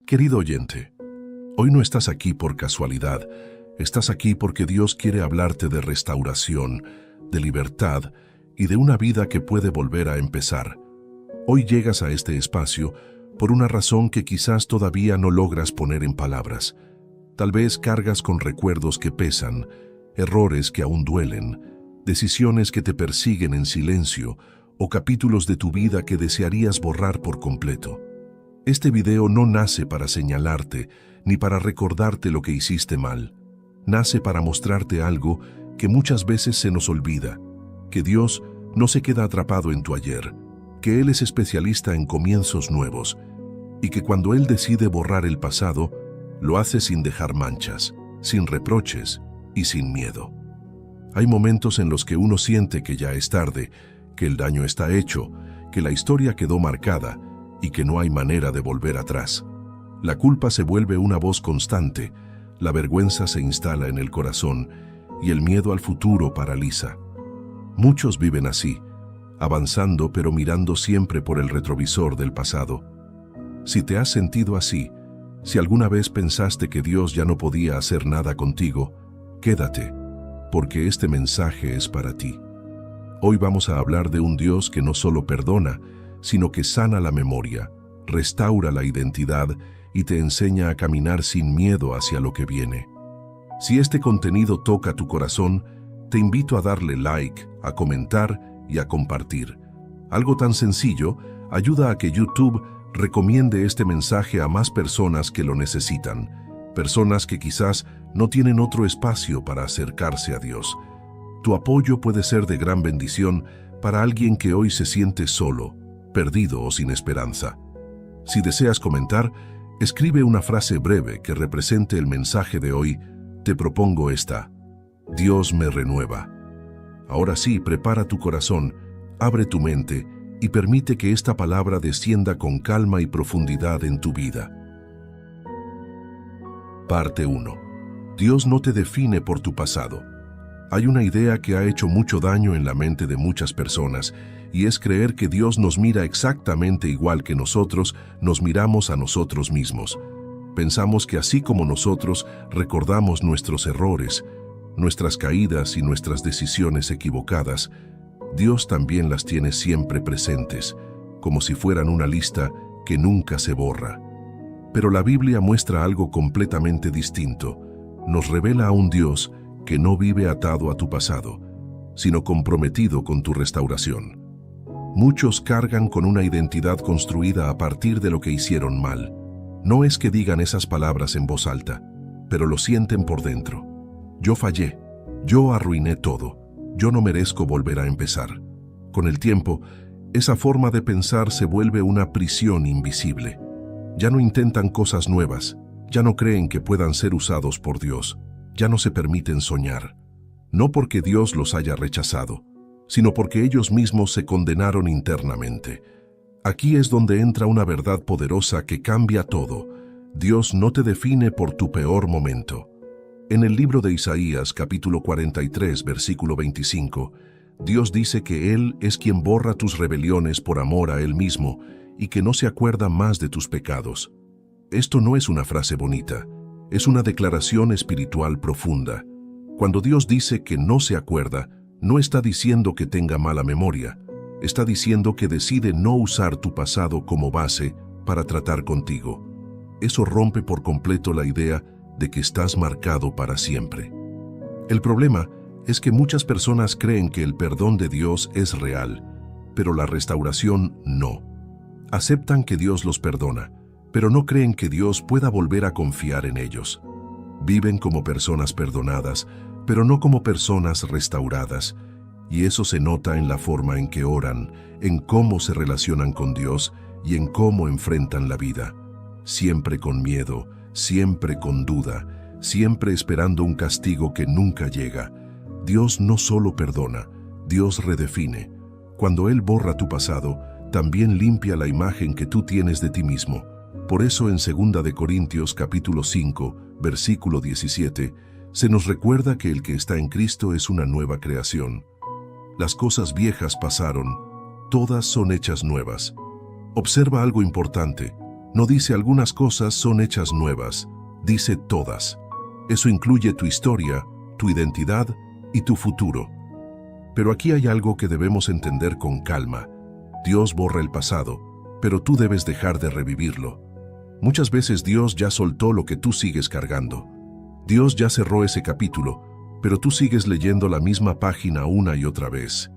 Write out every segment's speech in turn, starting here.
Querido oyente, hoy no estás aquí por casualidad, estás aquí porque Dios quiere hablarte de restauración, de libertad y de una vida que puede volver a empezar. Hoy llegas a este espacio por una razón que quizás todavía no logras poner en palabras. Tal vez cargas con recuerdos que pesan, errores que aún duelen, decisiones que te persiguen en silencio o capítulos de tu vida que desearías borrar por completo. Este video no nace para señalarte ni para recordarte lo que hiciste mal. Nace para mostrarte algo que muchas veces se nos olvida, que Dios no se queda atrapado en tu ayer, que Él es especialista en comienzos nuevos y que cuando Él decide borrar el pasado, lo hace sin dejar manchas, sin reproches y sin miedo. Hay momentos en los que uno siente que ya es tarde, que el daño está hecho, que la historia quedó marcada y que no hay manera de volver atrás. La culpa se vuelve una voz constante, la vergüenza se instala en el corazón y el miedo al futuro paraliza. Muchos viven así, avanzando pero mirando siempre por el retrovisor del pasado. Si te has sentido así, si alguna vez pensaste que Dios ya no podía hacer nada contigo, quédate, porque este mensaje es para ti. Hoy vamos a hablar de un Dios que no solo perdona, sino que sana la memoria, restaura la identidad y te enseña a caminar sin miedo hacia lo que viene. Si este contenido toca tu corazón, te invito a darle like, a comentar y a compartir. Algo tan sencillo ayuda a que YouTube recomiende este mensaje a más personas que lo necesitan, personas que quizás no tienen otro espacio para acercarse a Dios. Tu apoyo puede ser de gran bendición para alguien que hoy se siente solo, perdido o sin esperanza. Si deseas comentar, escribe una frase breve que represente el mensaje de hoy. Te propongo esta: Dios me renueva. Ahora sí, prepara tu corazón, abre tu mente y permite que esta palabra descienda con calma y profundidad en tu vida. Parte 1. Dios no te define por tu pasado. Hay una idea que ha hecho mucho daño en la mente de muchas personas, y es creer que Dios nos mira exactamente igual que nosotros nos miramos a nosotros mismos. Pensamos que así como nosotros recordamos nuestros errores, nuestras caídas y nuestras decisiones equivocadas, Dios también las tiene siempre presentes, como si fueran una lista que nunca se borra. Pero la Biblia muestra algo completamente distinto. Nos revela a un Dios que no vive atado a tu pasado, sino comprometido con tu restauración. Muchos cargan con una identidad construida a partir de lo que hicieron mal. No es que digan esas palabras en voz alta, pero lo sienten por dentro. Yo fallé, yo arruiné todo, yo no merezco volver a empezar. Con el tiempo, esa forma de pensar se vuelve una prisión invisible. Ya no intentan cosas nuevas, ya no creen que puedan ser usados por Dios, ya no se permiten soñar. No porque Dios los haya rechazado, sino porque ellos mismos se condenaron internamente. Aquí es donde entra una verdad poderosa que cambia todo. Dios no te define por tu peor momento. En el libro de Isaías, capítulo 43, versículo 25, Dios dice que Él es quien borra tus rebeliones por amor a Él mismo y que no se acuerda más de tus pecados. Esto no es una frase bonita, es una declaración espiritual profunda. Cuando Dios dice que no se acuerda, no está diciendo que tenga mala memoria, está diciendo que decide no usar tu pasado como base para tratar contigo. Eso rompe por completo la idea de que estás marcado para siempre. El problema es que muchas personas creen que el perdón de Dios es real, pero la restauración no. Aceptan que Dios los perdona, pero no creen que Dios pueda volver a confiar en ellos. Viven como personas perdonadas, pero no como personas restauradas, y eso se nota en la forma en que oran, en cómo se relacionan con Dios y en cómo enfrentan la vida. Siempre con miedo, siempre con duda, siempre esperando un castigo que nunca llega. Dios no solo perdona, Dios redefine. Cuando Él borra tu pasado, también limpia la imagen que tú tienes de ti mismo. Por eso en 2 de Corintios capítulo 5, versículo 17, se nos recuerda que el que está en Cristo es una nueva creación. Las cosas viejas pasaron, todas son hechas nuevas. Observa algo importante. No dice algunas cosas son hechas nuevas, dice todas. Eso incluye tu historia, tu identidad y tu futuro. Pero aquí hay algo que debemos entender con calma. Dios borra el pasado, pero tú debes dejar de revivirlo. Muchas veces Dios ya soltó lo que tú sigues cargando. Dios ya cerró ese capítulo, pero tú sigues leyendo la misma página una y otra vez.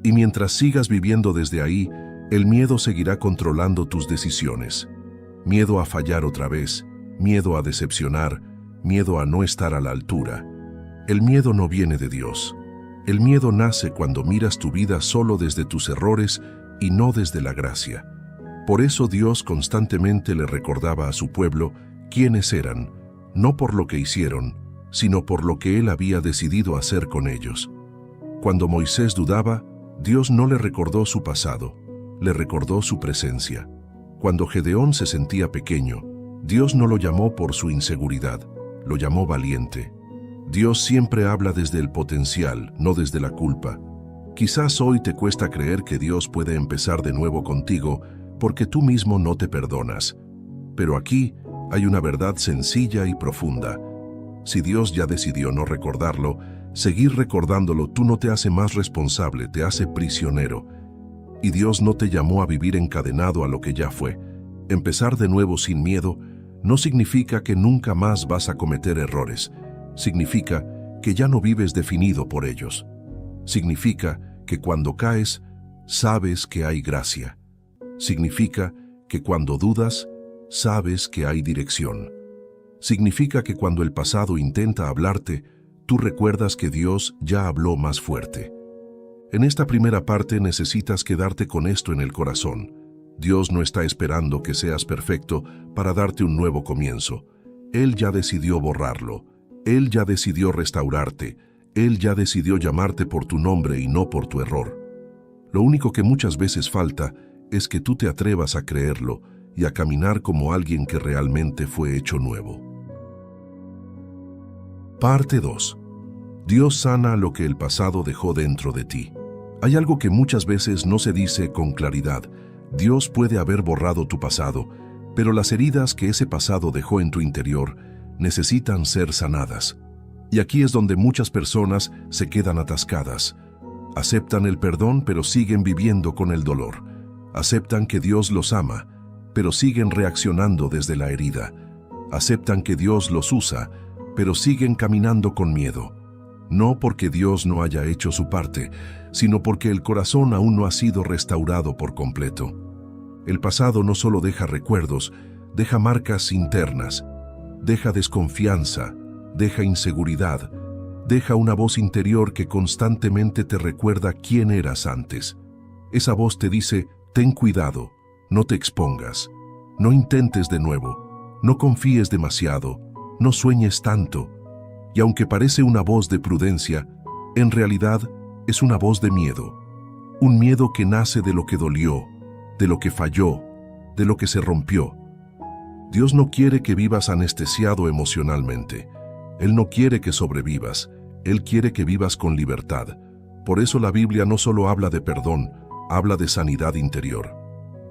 Y mientras sigas viviendo desde ahí, el miedo seguirá controlando tus decisiones. Miedo a fallar otra vez, miedo a decepcionar, miedo a no estar a la altura. El miedo no viene de Dios. El miedo nace cuando miras tu vida solo desde tus errores y no desde la gracia. Por eso Dios constantemente le recordaba a su pueblo quiénes eran, no por lo que hicieron, sino por lo que Él había decidido hacer con ellos. Cuando Moisés dudaba, Dios no le recordó su pasado, le recordó su presencia. Cuando Gedeón se sentía pequeño, Dios no lo llamó por su inseguridad, lo llamó valiente. Dios siempre habla desde el potencial, no desde la culpa. Quizás hoy te cuesta creer que Dios puede empezar de nuevo contigo porque tú mismo no te perdonas. Pero aquí hay una verdad sencilla y profunda. Si Dios ya decidió no recordarlo, seguir recordándolo tú no te hace más responsable, te hace prisionero. Y Dios no te llamó a vivir encadenado a lo que ya fue. Empezar de nuevo sin miedo no significa que nunca más vas a cometer errores. Significa que ya no vives definido por ellos. Significa que cuando caes, sabes que hay gracia. Significa que cuando dudas, sabes que hay dirección. Significa que cuando el pasado intenta hablarte, tú recuerdas que Dios ya habló más fuerte. En esta primera parte necesitas quedarte con esto en el corazón. Dios no está esperando que seas perfecto para darte un nuevo comienzo. Él ya decidió borrarlo. Él ya decidió restaurarte. Él ya decidió llamarte por tu nombre y no por tu error. Lo único que muchas veces falta es que tú te atrevas a creerlo y a caminar como alguien que realmente fue hecho nuevo. Parte 2. Dios sana lo que el pasado dejó dentro de ti. Hay algo que muchas veces no se dice con claridad. Dios puede haber borrado tu pasado, pero las heridas que ese pasado dejó en tu interior necesitan ser sanadas. Y aquí es donde muchas personas se quedan atascadas. Aceptan el perdón, pero siguen viviendo con el dolor. Aceptan que Dios los ama, pero siguen reaccionando desde la herida. Aceptan que Dios los usa, pero siguen caminando con miedo. No porque Dios no haya hecho su parte, sino porque el corazón aún no ha sido restaurado por completo. El pasado no solo deja recuerdos, deja marcas internas, deja desconfianza, deja inseguridad, deja una voz interior que constantemente te recuerda quién eras antes. Esa voz te dice, ten cuidado, no te expongas, no intentes de nuevo, no confíes demasiado, no sueñes tanto. Y aunque parece una voz de prudencia, en realidad es una voz de miedo. Un miedo que nace de lo que dolió, de lo que falló, de lo que se rompió. Dios no quiere que vivas anestesiado emocionalmente. Él no quiere que sobrevivas. Él quiere que vivas con libertad. Por eso la Biblia no solo habla de perdón, habla de sanidad interior.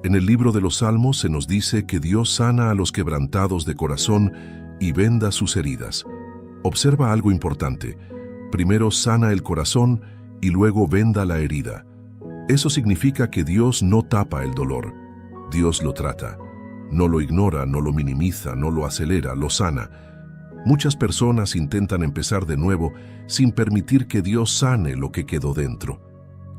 En el libro de los Salmos se nos dice que Dios sana a los quebrantados de corazón y venda sus heridas. Observa algo importante. Primero sana el corazón y luego venda la herida. Eso significa que Dios no tapa el dolor. Dios lo trata. No lo ignora, no lo minimiza, no lo acelera, lo sana. Muchas personas intentan empezar de nuevo sin permitir que Dios sane lo que quedó dentro.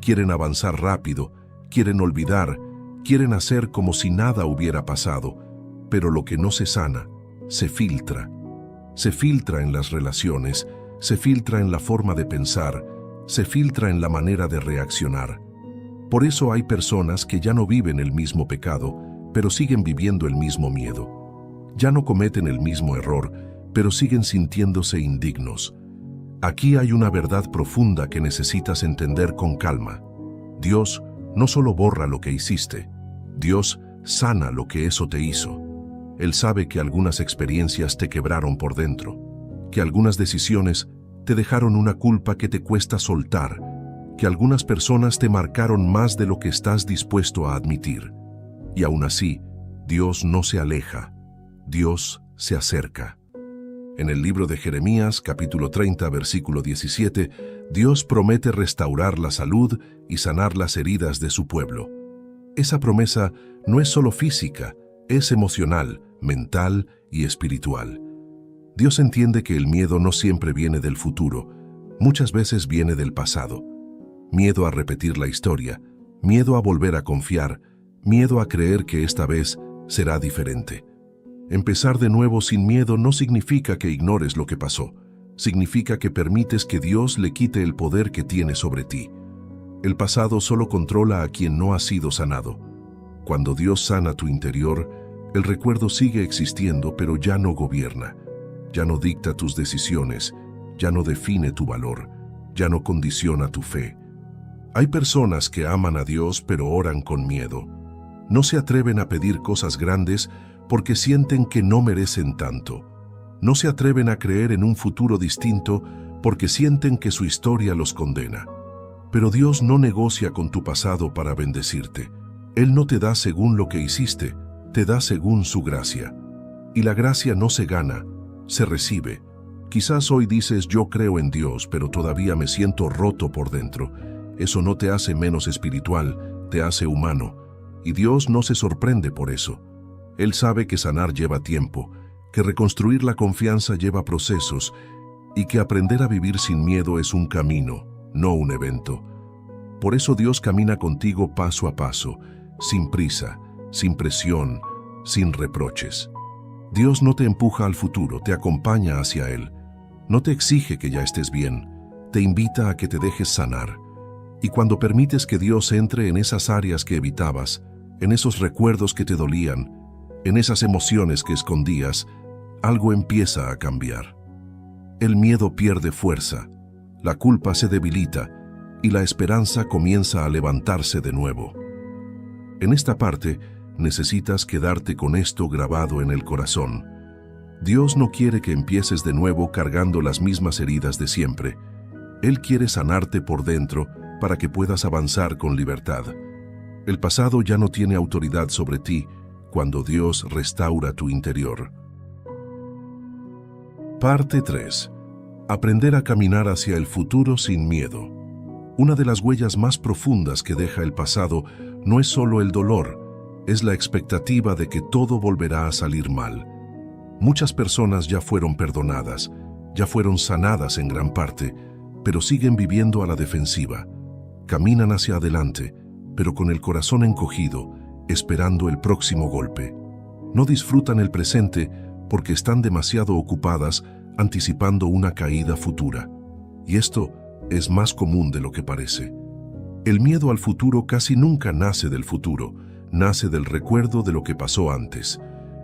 Quieren avanzar rápido, quieren olvidar, quieren hacer como si nada hubiera pasado, pero lo que no se sana, se filtra. Se filtra en las relaciones, se filtra en la forma de pensar, se filtra en la manera de reaccionar. Por eso hay personas que ya no viven el mismo pecado, pero siguen viviendo el mismo miedo. Ya no cometen el mismo error, pero siguen sintiéndose indignos. Aquí hay una verdad profunda que necesitas entender con calma. Dios no solo borra lo que hiciste, Dios sana lo que eso te hizo. Él sabe que algunas experiencias te quebraron por dentro, que algunas decisiones te dejaron una culpa que te cuesta soltar, que algunas personas te marcaron más de lo que estás dispuesto a admitir. Y aún así, Dios no se aleja, Dios se acerca. En el libro de Jeremías, capítulo 30, versículo 17, Dios promete restaurar la salud y sanar las heridas de su pueblo. Esa promesa no es solo física, es emocional, mental y espiritual. Dios entiende que el miedo no siempre viene del futuro, muchas veces viene del pasado. Miedo a repetir la historia, miedo a volver a confiar, miedo a creer que esta vez será diferente. Empezar de nuevo sin miedo no significa que ignores lo que pasó, significa que permites que Dios le quite el poder que tiene sobre ti. El pasado solo controla a quien no ha sido sanado. Cuando Dios sana tu interior, el recuerdo sigue existiendo, pero ya no gobierna. Ya no dicta tus decisiones, ya no define tu valor, ya no condiciona tu fe. Hay personas que aman a Dios pero oran con miedo. No se atreven a pedir cosas grandes porque sienten que no merecen tanto. No se atreven a creer en un futuro distinto porque sienten que su historia los condena. Pero Dios no negocia con tu pasado para bendecirte. Él no te da según lo que hiciste, te da según su gracia. Y la gracia no se gana, se recibe. Quizás hoy dices, yo creo en Dios, pero todavía me siento roto por dentro. Eso no te hace menos espiritual, te hace humano. Y Dios no se sorprende por eso. Él sabe que sanar lleva tiempo, que reconstruir la confianza lleva procesos y que aprender a vivir sin miedo es un camino, no un evento. Por eso Dios camina contigo paso a paso, sin prisa, sin presión, sin reproches. Dios no te empuja al futuro, te acompaña hacia Él. No te exige que ya estés bien, te invita a que te dejes sanar. Y cuando permites que Dios entre en esas áreas que evitabas, en esos recuerdos que te dolían, en esas emociones que escondías, algo empieza a cambiar. El miedo pierde fuerza, la culpa se debilita y la esperanza comienza a levantarse de nuevo. En esta parte, necesitas quedarte con esto grabado en el corazón. Dios no quiere que empieces de nuevo cargando las mismas heridas de siempre. Él quiere sanarte por dentro para que puedas avanzar con libertad. El pasado ya no tiene autoridad sobre ti cuando Dios restaura tu interior. Parte 3. Aprender a caminar hacia el futuro sin miedo. Una de las huellas más profundas que deja el pasado no es solo el dolor, es la expectativa de que todo volverá a salir mal. Muchas personas ya fueron perdonadas, ya fueron sanadas en gran parte, pero siguen viviendo a la defensiva. Caminan hacia adelante, pero con el corazón encogido, esperando el próximo golpe. No disfrutan el presente porque están demasiado ocupadas anticipando una caída futura. Y esto es más común de lo que parece. El miedo al futuro casi nunca nace del futuro, nace del recuerdo de lo que pasó antes.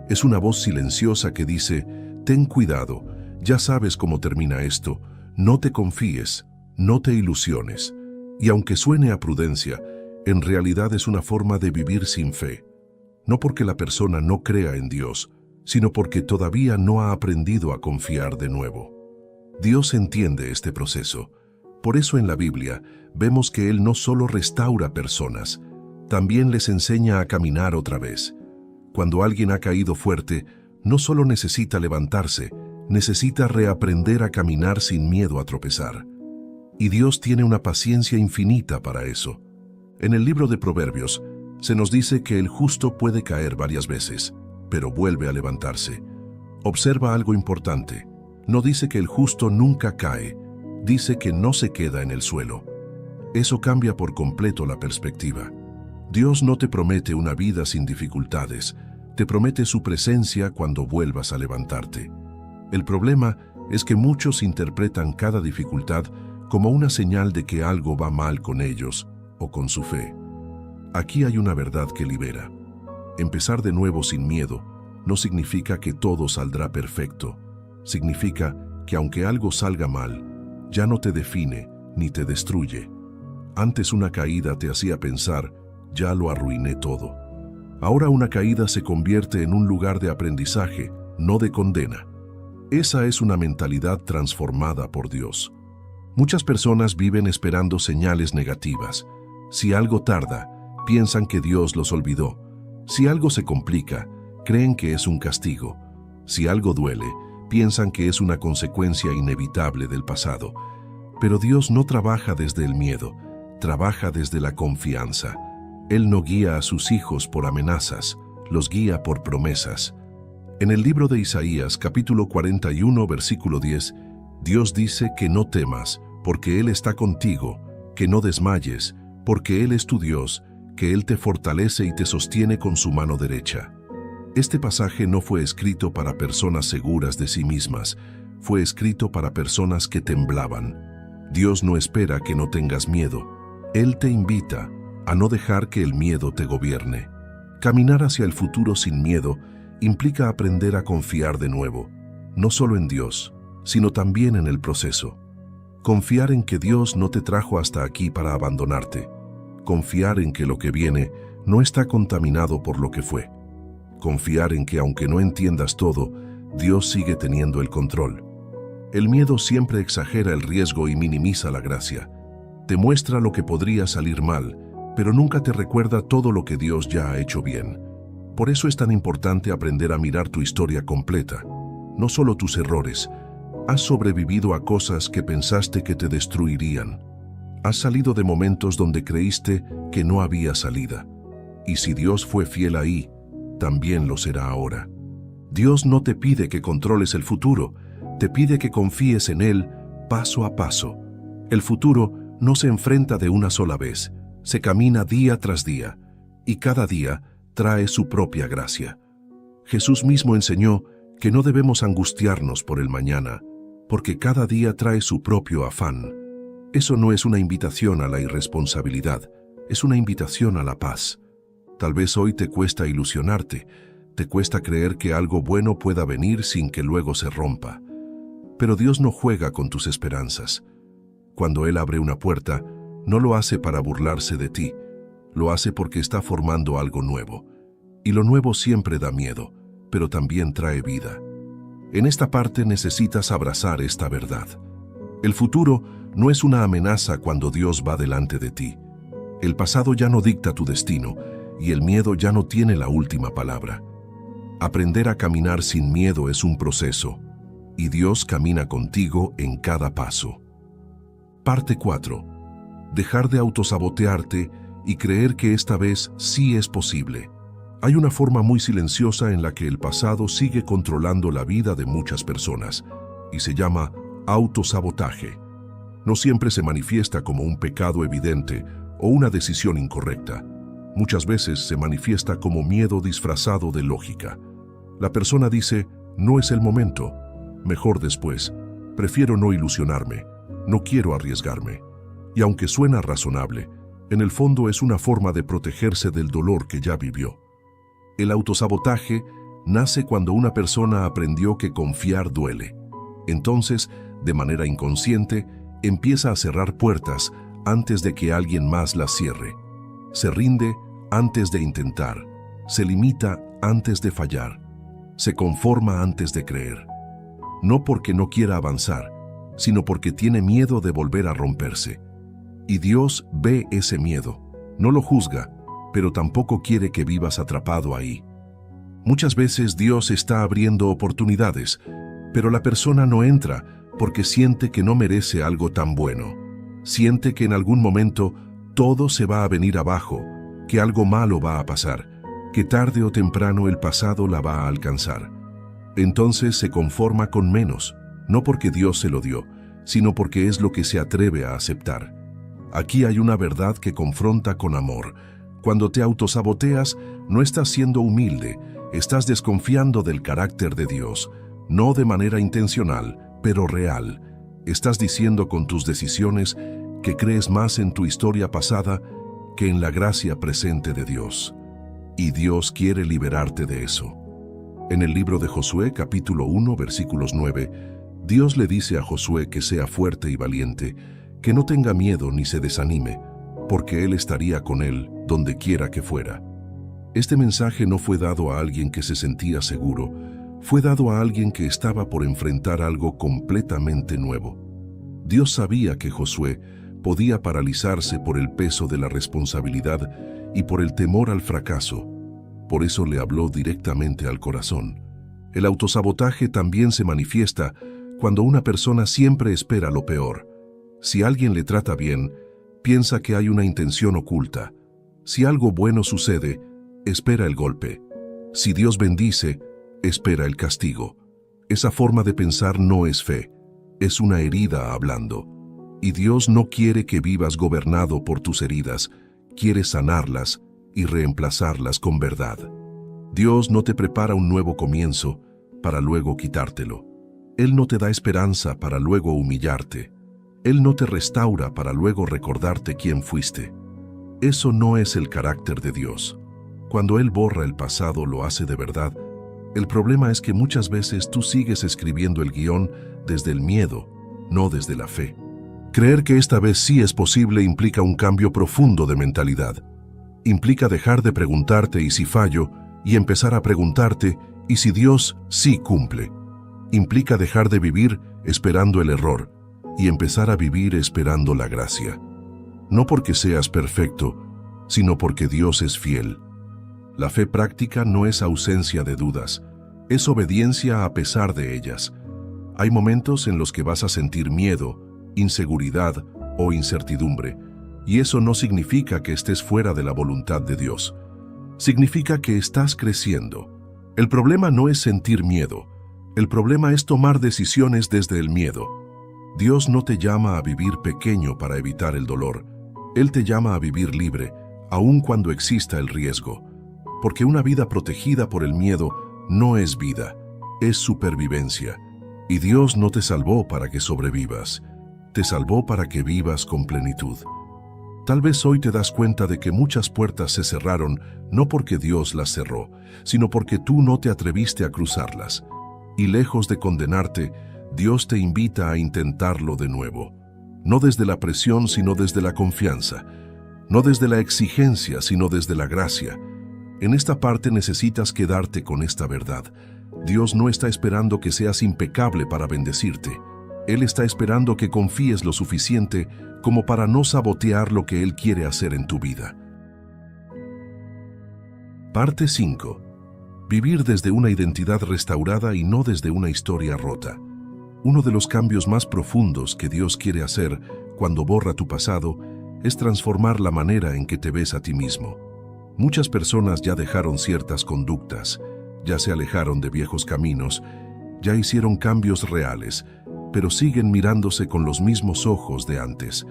Es una voz silenciosa que dice, ten cuidado, ya sabes cómo termina esto, no te confíes, no te ilusiones. Y aunque suene a prudencia, en realidad es una forma de vivir sin fe. No porque la persona no crea en Dios, sino porque todavía no ha aprendido a confiar de nuevo. Dios entiende este proceso. Por eso en la Biblia vemos que Él no solo restaura personas, también les enseña a caminar otra vez. Cuando alguien ha caído fuerte, no solo necesita levantarse, necesita reaprender a caminar sin miedo a tropezar. Y Dios tiene una paciencia infinita para eso. En el libro de Proverbios se nos dice que el justo puede caer varias veces, pero vuelve a levantarse. Observa algo importante. No dice que el justo nunca cae, dice que no se queda en el suelo. Eso cambia por completo la perspectiva. Dios no te promete una vida sin dificultades, te promete su presencia cuando vuelvas a levantarte. El problema es que muchos interpretan cada dificultad como una señal de que algo va mal con ellos o con su fe. Aquí hay una verdad que libera. Empezar de nuevo sin miedo no significa que todo saldrá perfecto. Significa que aunque algo salga mal, ya no te define ni te destruye. Antes una caída te hacía pensar, ya lo arruiné todo. Ahora una caída se convierte en un lugar de aprendizaje, no de condena. Esa es una mentalidad transformada por Dios. Muchas personas viven esperando señales negativas. Si algo tarda, piensan que Dios los olvidó. Si algo se complica, creen que es un castigo. Si algo duele, piensan que es una consecuencia inevitable del pasado. Pero Dios no trabaja desde el miedo, trabaja desde la confianza. Él no guía a sus hijos por amenazas, los guía por promesas. En el libro de Isaías, capítulo 41, versículo 10, Dios dice que no temas, porque Él está contigo, que no desmayes, porque Él es tu Dios, que Él te fortalece y te sostiene con su mano derecha. Este pasaje no fue escrito para personas seguras de sí mismas, fue escrito para personas que temblaban. Dios no espera que no tengas miedo. Él te invita a no dejar que el miedo te gobierne. Caminar hacia el futuro sin miedo implica aprender a confiar de nuevo, no solo en Dios, sino también en el proceso. Confiar en que Dios no te trajo hasta aquí para abandonarte. Confiar en que lo que viene no está contaminado por lo que fue. Confiar en que aunque no entiendas todo, Dios sigue teniendo el control. El miedo siempre exagera el riesgo y minimiza la gracia. Te muestra lo que podría salir mal, pero nunca te recuerda todo lo que Dios ya ha hecho bien. Por eso es tan importante aprender a mirar tu historia completa, no solo tus errores. Has sobrevivido a cosas que pensaste que te destruirían. Has salido de momentos donde creíste que no había salida. Y si Dios fue fiel ahí, también lo será ahora. Dios no te pide que controles el futuro, te pide que confíes en Él paso a paso. El futuro no se enfrenta de una sola vez, se camina día tras día, y cada día trae su propia gracia. Jesús mismo enseñó que no debemos angustiarnos por el mañana, porque cada día trae su propio afán. Eso no es una invitación a la irresponsabilidad, es una invitación a la paz. Tal vez hoy te cuesta ilusionarte, te cuesta creer que algo bueno pueda venir sin que luego se rompa. Pero Dios no juega con tus esperanzas. Cuando Él abre una puerta, no lo hace para burlarse de ti, lo hace porque está formando algo nuevo. Y lo nuevo siempre da miedo, pero también trae vida. En esta parte necesitas abrazar esta verdad. El futuro no es una amenaza cuando Dios va delante de ti. El pasado ya no dicta tu destino y el miedo ya no tiene la última palabra. Aprender a caminar sin miedo es un proceso, y Dios camina contigo en cada paso. Parte 4. Dejar de autosabotearte y creer que esta vez sí es posible. Hay una forma muy silenciosa en la que el pasado sigue controlando la vida de muchas personas, y se llama autosabotaje. No siempre se manifiesta como un pecado evidente o una decisión incorrecta. Muchas veces se manifiesta como miedo disfrazado de lógica. La persona dice, no es el momento, mejor después, prefiero no ilusionarme, no quiero arriesgarme. Y aunque suena razonable, en el fondo es una forma de protegerse del dolor que ya vivió. El autosabotaje nace cuando una persona aprendió que confiar duele. Entonces, de manera inconsciente, empieza a cerrar puertas antes de que alguien más las cierre. Se rinde antes de intentar, se limita antes de fallar, se conforma antes de creer. No porque no quiera avanzar, sino porque tiene miedo de volver a romperse. Y Dios ve ese miedo, no lo juzga, pero tampoco quiere que vivas atrapado ahí. Muchas veces Dios está abriendo oportunidades, pero la persona no entra porque siente que no merece algo tan bueno. Siente que en algún momento todo se va a venir abajo, que algo malo va a pasar, que tarde o temprano el pasado la va a alcanzar. Entonces se conforma con menos, no porque Dios se lo dio, sino porque es lo que se atreve a aceptar. Aquí hay una verdad que confronta con amor. Cuando te autosaboteas, no estás siendo humilde, estás desconfiando del carácter de Dios, no de manera intencional, pero real. Estás diciendo con tus decisiones que crees más en tu historia pasada que en la gracia presente de Dios. Y Dios quiere liberarte de eso. En el libro de Josué, capítulo 1, versículos 9, Dios le dice a Josué que sea fuerte y valiente, que no tenga miedo ni se desanime, porque Él estaría con él donde quiera que fuera. Este mensaje no fue dado a alguien que se sentía seguro, fue dado a alguien que estaba por enfrentar algo completamente nuevo. Dios sabía que Josué podía paralizarse por el peso de la responsabilidad y por el temor al fracaso, por eso le habló directamente al corazón. El autosabotaje también se manifiesta cuando una persona siempre espera lo peor. Si alguien le trata bien, piensa que hay una intención oculta. Si algo bueno sucede, espera el golpe. Si Dios bendice, espera el castigo. Esa forma de pensar no es fe, es una herida hablando. Y Dios no quiere que vivas gobernado por tus heridas, quiere sanarlas y reemplazarlas con verdad. Dios no te prepara un nuevo comienzo para luego quitártelo. Él no te da esperanza para luego humillarte. Él no te restaura para luego recordarte quién fuiste. Eso no es el carácter de Dios. Cuando Él borra el pasado, lo hace de verdad. El problema es que muchas veces tú sigues escribiendo el guión desde el miedo, no desde la fe. Creer que esta vez sí es posible implica un cambio profundo de mentalidad. Implica dejar de preguntarte ¿y si fallo? Y empezar a preguntarte ¿y si Dios sí cumple? Implica dejar de vivir esperando el error y empezar a vivir esperando la gracia. No porque seas perfecto, sino porque Dios es fiel. La fe práctica no es ausencia de dudas, es obediencia a pesar de ellas. Hay momentos en los que vas a sentir miedo, inseguridad o incertidumbre, y eso no significa que estés fuera de la voluntad de Dios. Significa que estás creciendo. El problema no es sentir miedo, el problema es tomar decisiones desde el miedo. Dios no te llama a vivir pequeño para evitar el dolor. Él te llama a vivir libre, aun cuando exista el riesgo. Porque una vida protegida por el miedo no es vida, es supervivencia. Y Dios no te salvó para que sobrevivas, te salvó para que vivas con plenitud. Tal vez hoy te das cuenta de que muchas puertas se cerraron no porque Dios las cerró, sino porque tú no te atreviste a cruzarlas. Y lejos de condenarte, Dios te invita a intentarlo de nuevo. No desde la presión, sino desde la confianza. No desde la exigencia, sino desde la gracia. En esta parte necesitas quedarte con esta verdad. Dios no está esperando que seas impecable para bendecirte. Él está esperando que confíes lo suficiente como para no sabotear lo que Él quiere hacer en tu vida. Parte 5. Vivir desde una identidad restaurada y no desde una historia rota. Uno de los cambios más profundos que Dios quiere hacer cuando borra tu pasado es transformar la manera en que te ves a ti mismo. Muchas personas ya dejaron ciertas conductas, ya se alejaron de viejos caminos, ya hicieron cambios reales, pero siguen mirándose con los mismos ojos de antes.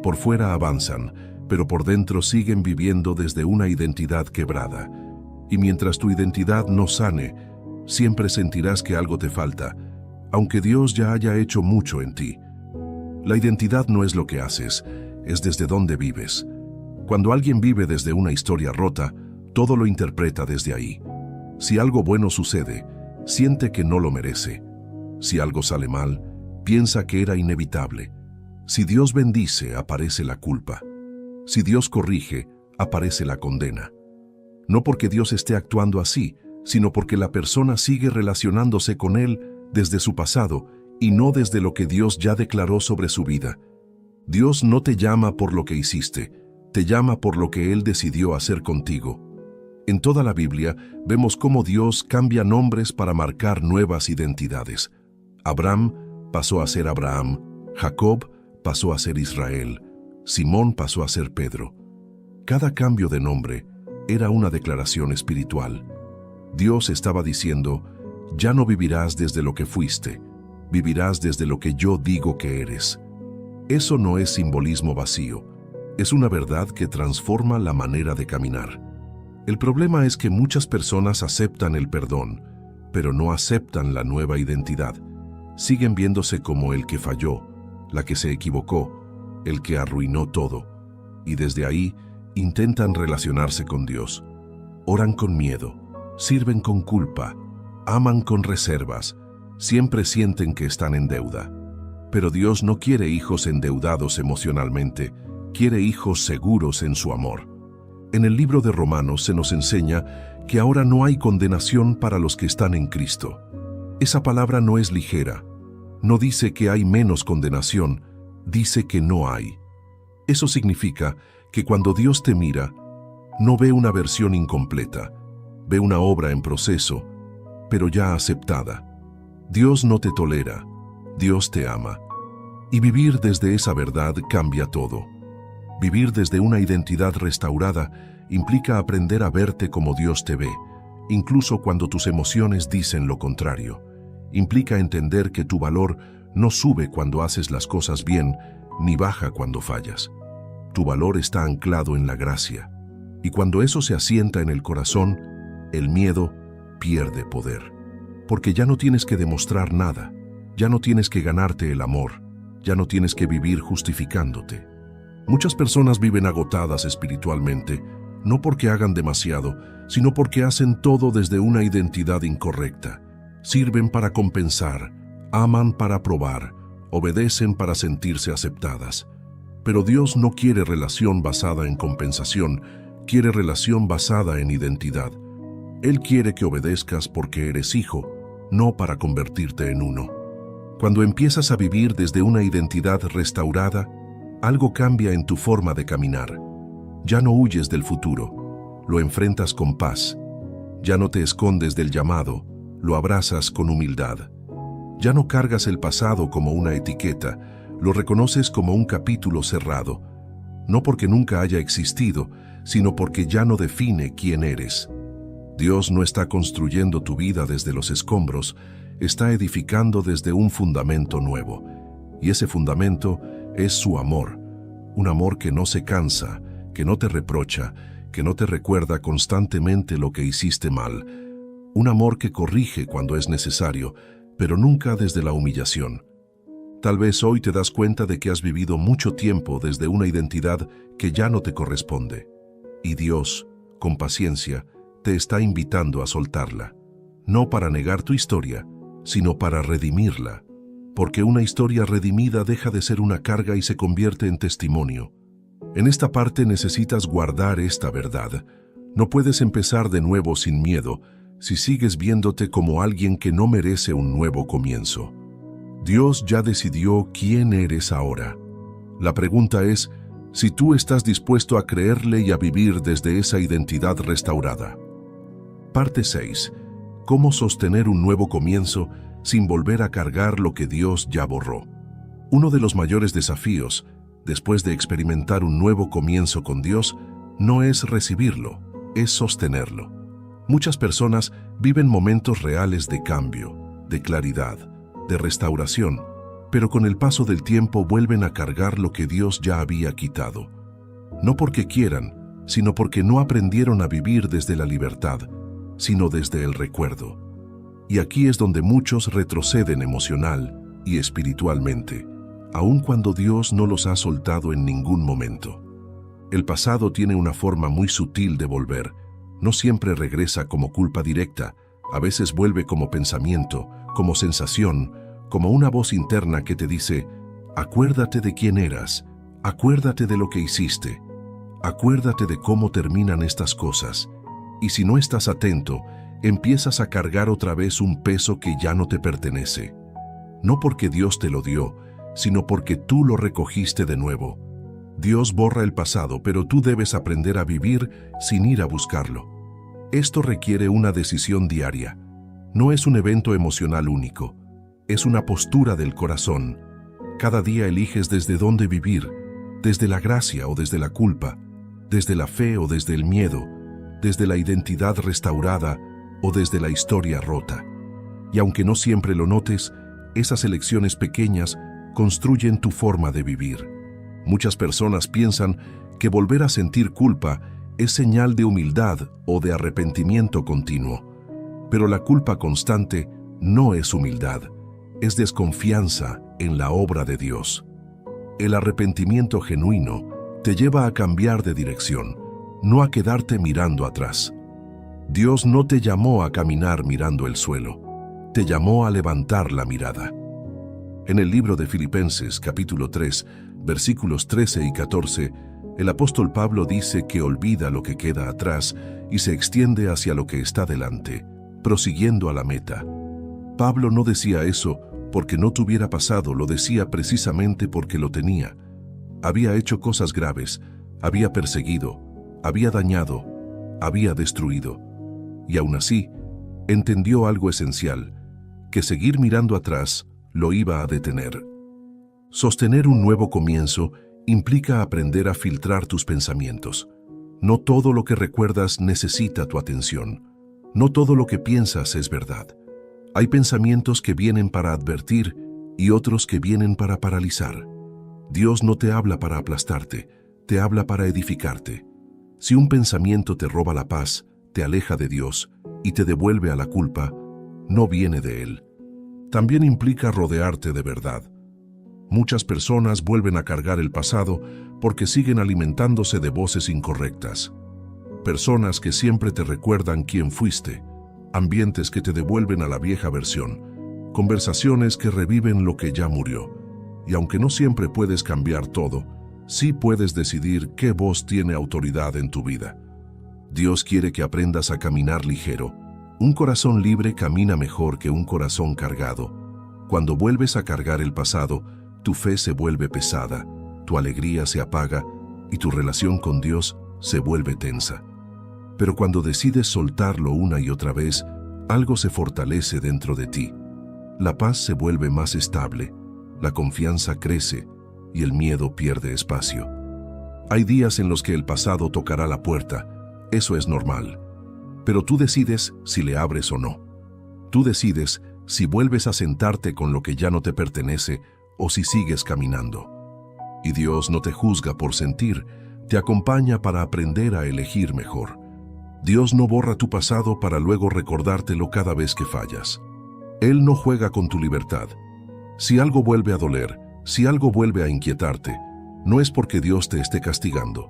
Por fuera avanzan, pero por dentro siguen viviendo desde una identidad quebrada. Y mientras tu identidad no sane, siempre sentirás que algo te falta, aunque Dios ya haya hecho mucho en ti. La identidad no es lo que haces, es desde dónde vives. Cuando alguien vive desde una historia rota, todo lo interpreta desde ahí. Si algo bueno sucede, siente que no lo merece. Si algo sale mal, piensa que era inevitable. Si Dios bendice, aparece la culpa. Si Dios corrige, aparece la condena. No porque Dios esté actuando así, sino porque la persona sigue relacionándose con Él desde su pasado y no desde lo que Dios ya declaró sobre su vida. Dios no te llama por lo que hiciste, te llama por lo que Él decidió hacer contigo. En toda la Biblia vemos cómo Dios cambia nombres para marcar nuevas identidades. Abraham pasó a ser Abraham, Jacob pasó a ser Israel, Simón pasó a ser Pedro. Cada cambio de nombre era una declaración espiritual. Dios estaba diciendo, ya no vivirás desde lo que fuiste, vivirás desde lo que yo digo que eres. Eso no es simbolismo vacío, es una verdad que transforma la manera de caminar. El problema es que muchas personas aceptan el perdón, pero no aceptan la nueva identidad. Siguen viéndose como el que falló, la que se equivocó, el que arruinó todo. Y desde ahí intentan relacionarse con Dios. Oran con miedo, sirven con culpa, aman con reservas, siempre sienten que están en deuda. Pero Dios no quiere hijos endeudados emocionalmente, quiere hijos seguros en su amor. En el libro de Romanos se nos enseña que ahora no hay condenación para los que están en Cristo. Esa palabra no es ligera. No dice que hay menos condenación, dice que no hay. Eso significa que cuando Dios te mira, no ve una versión incompleta, ve una obra en proceso, pero ya aceptada. Dios no te tolera, Dios te ama. Y vivir desde esa verdad cambia todo. Vivir desde una identidad restaurada implica aprender a verte como Dios te ve, incluso cuando tus emociones dicen lo contrario. Implica entender que tu valor no sube cuando haces las cosas bien, ni baja cuando fallas. Tu valor está anclado en la gracia. Y cuando eso se asienta en el corazón, el miedo pierde poder. Porque ya no tienes que demostrar nada, ya no tienes que ganarte el amor, ya no tienes que vivir justificándote. Muchas personas viven agotadas espiritualmente, no porque hagan demasiado, sino porque hacen todo desde una identidad incorrecta. Sirven para compensar, aman para probar, obedecen para sentirse aceptadas. Pero Dios no quiere relación basada en compensación, quiere relación basada en identidad. Él quiere que obedezcas porque eres hijo, no para convertirte en uno. Cuando empiezas a vivir desde una identidad restaurada, algo cambia en tu forma de caminar. Ya no huyes del futuro, lo enfrentas con paz. Ya no te escondes del llamado, lo abrazas con humildad. Ya no cargas el pasado como una etiqueta, lo reconoces como un capítulo cerrado, no porque nunca haya existido, sino porque ya no define quién eres. Dios no está construyendo tu vida desde los escombros, está edificando desde un fundamento nuevo. Y ese fundamento es su amor, un amor que no se cansa, que no te reprocha, que no te recuerda constantemente lo que hiciste mal. Un amor que corrige cuando es necesario, pero nunca desde la humillación. Tal vez hoy te das cuenta de que has vivido mucho tiempo desde una identidad que ya no te corresponde. Y Dios, con paciencia, te está invitando a soltarla. No para negar tu historia, sino para redimirla. Porque una historia redimida deja de ser una carga y se convierte en testimonio. En esta parte necesitas guardar esta verdad. No puedes empezar de nuevo sin miedo si sigues viéndote como alguien que no merece un nuevo comienzo. Dios ya decidió quién eres ahora. La pregunta es si tú estás dispuesto a creerle y a vivir desde esa identidad restaurada. Parte 6. ¿Cómo sostener un nuevo comienzo sin volver a cargar lo que Dios ya borró? Uno de los mayores desafíos, después de experimentar un nuevo comienzo con Dios, no es recibirlo, es sostenerlo. Muchas personas viven momentos reales de cambio, de claridad, de restauración, pero con el paso del tiempo vuelven a cargar lo que Dios ya había quitado. No porque quieran, sino porque no aprendieron a vivir desde la libertad, sino desde el recuerdo. Y aquí es donde muchos retroceden emocional y espiritualmente, aun cuando Dios no los ha soltado en ningún momento. El pasado tiene una forma muy sutil de volver. No siempre regresa como culpa directa, a veces vuelve como pensamiento, como sensación, como una voz interna que te dice: acuérdate de quién eras, acuérdate de lo que hiciste, acuérdate de cómo terminan estas cosas. Y si no estás atento, empiezas a cargar otra vez un peso que ya no te pertenece. No porque Dios te lo dio, sino porque tú lo recogiste de nuevo. Dios borra el pasado, pero tú debes aprender a vivir sin ir a buscarlo. Esto requiere una decisión diaria. No es un evento emocional único, es una postura del corazón. Cada día eliges desde dónde vivir, desde la gracia o desde la culpa, desde la fe o desde el miedo, desde la identidad restaurada o desde la historia rota. Y aunque no siempre lo notes, esas elecciones pequeñas construyen tu forma de vivir. Muchas personas piensan que volver a sentir culpa es señal de humildad o de arrepentimiento continuo. Pero la culpa constante no es humildad, es desconfianza en la obra de Dios. El arrepentimiento genuino te lleva a cambiar de dirección, no a quedarte mirando atrás. Dios no te llamó a caminar mirando el suelo, te llamó a levantar la mirada. En el libro de Filipenses, capítulo 3, versículos 13 y 14, el apóstol Pablo dice que olvida lo que queda atrás y se extiende hacia lo que está delante, prosiguiendo a la meta. Pablo no decía eso porque no tuviera pasado, lo decía precisamente porque lo tenía. Había hecho cosas graves, había perseguido, había dañado, había destruido. y aún así, entendió algo esencial, que seguir mirando atrás lo iba a detener. Sostener un nuevo comienzo implica aprender a filtrar tus pensamientos. No todo lo que recuerdas necesita tu atención. No todo lo que piensas es verdad. Hay pensamientos que vienen para advertir y otros que vienen para paralizar. Dios no te habla para aplastarte, te habla para edificarte. Si un pensamiento te roba la paz, te aleja de Dios y te devuelve a la culpa, no viene de Él. También implica rodearte de verdad. Muchas personas vuelven a cargar el pasado porque siguen alimentándose de voces incorrectas. Personas que siempre te recuerdan quién fuiste, ambientes que te devuelven a la vieja versión, conversaciones que reviven lo que ya murió. Y aunque no siempre puedes cambiar todo, sí puedes decidir qué voz tiene autoridad en tu vida. Dios quiere que aprendas a caminar ligero. Un corazón libre camina mejor que un corazón cargado. Cuando vuelves a cargar el pasado, tu fe se vuelve pesada, tu alegría se apaga y tu relación con Dios se vuelve tensa. Pero cuando decides soltarlo una y otra vez, algo se fortalece dentro de ti. La paz se vuelve más estable, la confianza crece y el miedo pierde espacio. Hay días en los que el pasado tocará la puerta, eso es normal. Pero tú decides si le abres o no. Tú decides si vuelves a sentarte con lo que ya no te pertenece o si sigues caminando. Y Dios no te juzga por sentir, te acompaña para aprender a elegir mejor. Dios no borra tu pasado para luego recordártelo cada vez que fallas. Él no juega con tu libertad. Si algo vuelve a doler, si algo vuelve a inquietarte, no es porque Dios te esté castigando,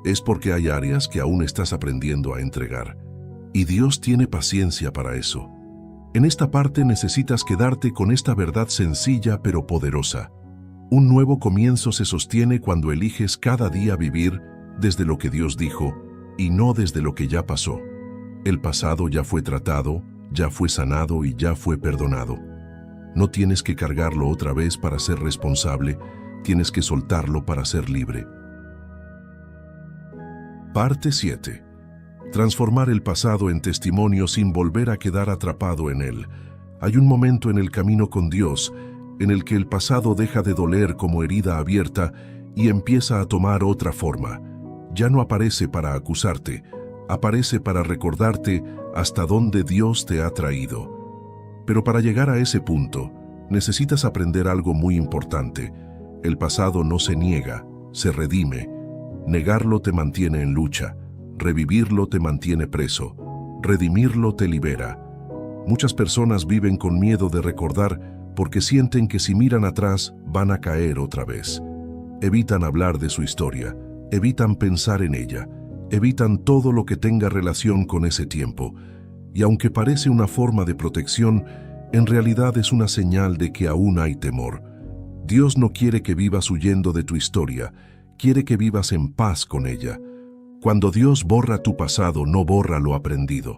es porque hay áreas que aún estás aprendiendo a entregar. Y Dios tiene paciencia para eso. En esta parte necesitas quedarte con esta verdad sencilla pero poderosa. Un nuevo comienzo se sostiene cuando eliges cada día vivir desde lo que Dios dijo y no desde lo que ya pasó. El pasado ya fue tratado, ya fue sanado y ya fue perdonado. No tienes que cargarlo otra vez para ser responsable, tienes que soltarlo para ser libre. Parte 7. Transformar el pasado en testimonio sin volver a quedar atrapado en él. Hay un momento en el camino con Dios en el que el pasado deja de doler como herida abierta y empieza a tomar otra forma. Ya no aparece para acusarte, aparece para recordarte hasta dónde Dios te ha traído. Pero para llegar a ese punto, necesitas aprender algo muy importante. El pasado no se niega, se redime. Negarlo te mantiene en lucha. Revivirlo te mantiene preso, redimirlo te libera. Muchas personas viven con miedo de recordar porque sienten que si miran atrás van a caer otra vez. Evitan hablar de su historia, evitan pensar en ella, evitan todo lo que tenga relación con ese tiempo. Y aunque parece una forma de protección, en realidad es una señal de que aún hay temor. Dios no quiere que vivas huyendo de tu historia, quiere que vivas en paz con ella. Cuando Dios borra tu pasado, no borra lo aprendido.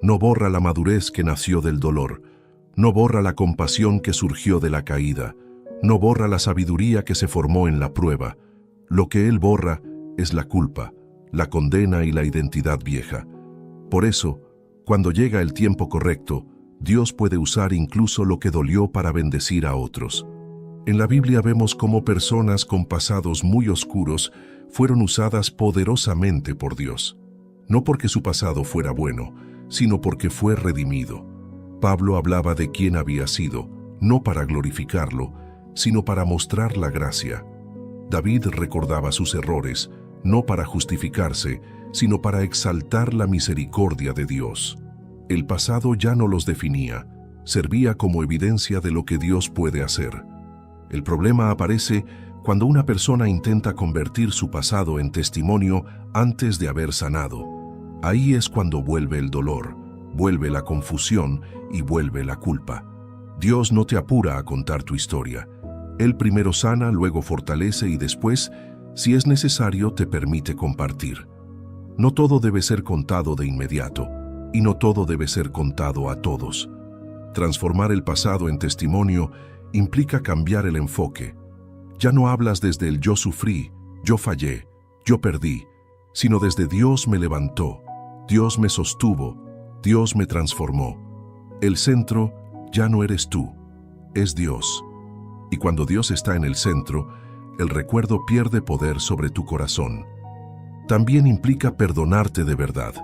No borra la madurez que nació del dolor. No borra la compasión que surgió de la caída. No borra la sabiduría que se formó en la prueba. Lo que Él borra es la culpa, la condena y la identidad vieja. Por eso, cuando llega el tiempo correcto, Dios puede usar incluso lo que dolió para bendecir a otros. En la Biblia vemos cómo personas con pasados muy oscuros fueron usadas poderosamente por Dios. No porque su pasado fuera bueno, sino porque fue redimido. Pablo hablaba de quién había sido, no para glorificarlo, sino para mostrar la gracia. David recordaba sus errores, no para justificarse, sino para exaltar la misericordia de Dios. El pasado ya no los definía, servía como evidencia de lo que Dios puede hacer. El problema aparece cuando una persona intenta convertir su pasado en testimonio antes de haber sanado. Ahí es cuando vuelve el dolor, vuelve la confusión y vuelve la culpa. Dios no te apura a contar tu historia. Él primero sana, luego fortalece y después, si es necesario, te permite compartir. No todo debe ser contado de inmediato, y no todo debe ser contado a todos. Transformar el pasado en testimonio implica cambiar el enfoque. Ya no hablas desde el yo sufrí, yo fallé, yo perdí, sino desde Dios me levantó, Dios me sostuvo, Dios me transformó. El centro ya no eres tú, es Dios. Y cuando Dios está en el centro, el recuerdo pierde poder sobre tu corazón. También implica perdonarte de verdad.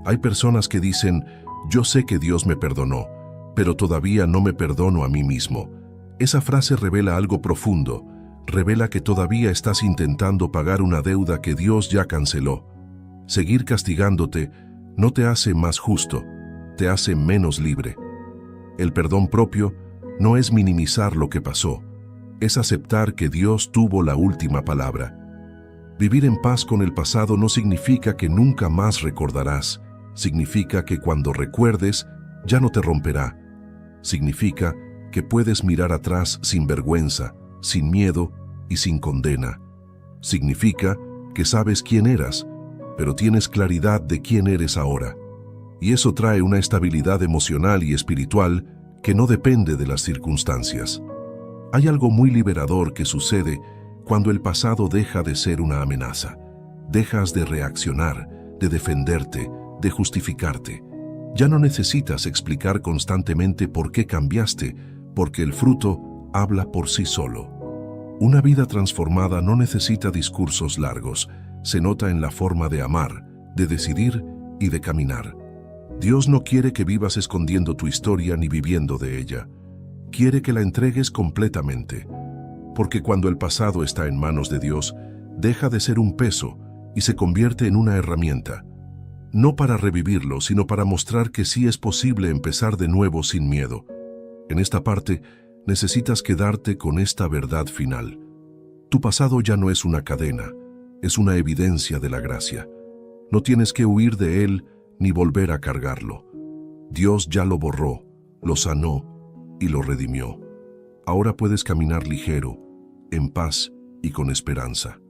Hay personas que dicen, yo sé que Dios me perdonó, pero todavía no me perdono a mí mismo. Esa frase revela algo profundo, revela que todavía estás intentando pagar una deuda que Dios ya canceló. Seguir castigándote no te hace más justo, te hace menos libre. El perdón propio no es minimizar lo que pasó, es aceptar que Dios tuvo la última palabra. Vivir en paz con el pasado no significa que nunca más recordarás, significa que cuando recuerdes ya no te romperá. Significa que puedes mirar atrás sin vergüenza, sin miedo y sin condena. Significa que sabes quién eras, pero tienes claridad de quién eres ahora. Y eso trae una estabilidad emocional y espiritual que no depende de las circunstancias. Hay algo muy liberador que sucede cuando el pasado deja de ser una amenaza. Dejas de reaccionar, de defenderte, de justificarte. Ya no necesitas explicar constantemente por qué cambiaste, porque el fruto habla por sí solo. Una vida transformada no necesita discursos largos, se nota en la forma de amar, de decidir y de caminar. Dios no quiere que vivas escondiendo tu historia ni viviendo de ella. Quiere que la entregues completamente. Porque cuando el pasado está en manos de Dios, deja de ser un peso y se convierte en una herramienta. No para revivirlo, sino para mostrar que sí es posible empezar de nuevo sin miedo. En esta parte, necesitas quedarte con esta verdad final. Tu pasado ya no es una cadena, es una evidencia de la gracia. No tienes que huir de él ni volver a cargarlo. Dios ya lo borró, lo sanó y lo redimió. Ahora puedes caminar ligero, en paz y con esperanza.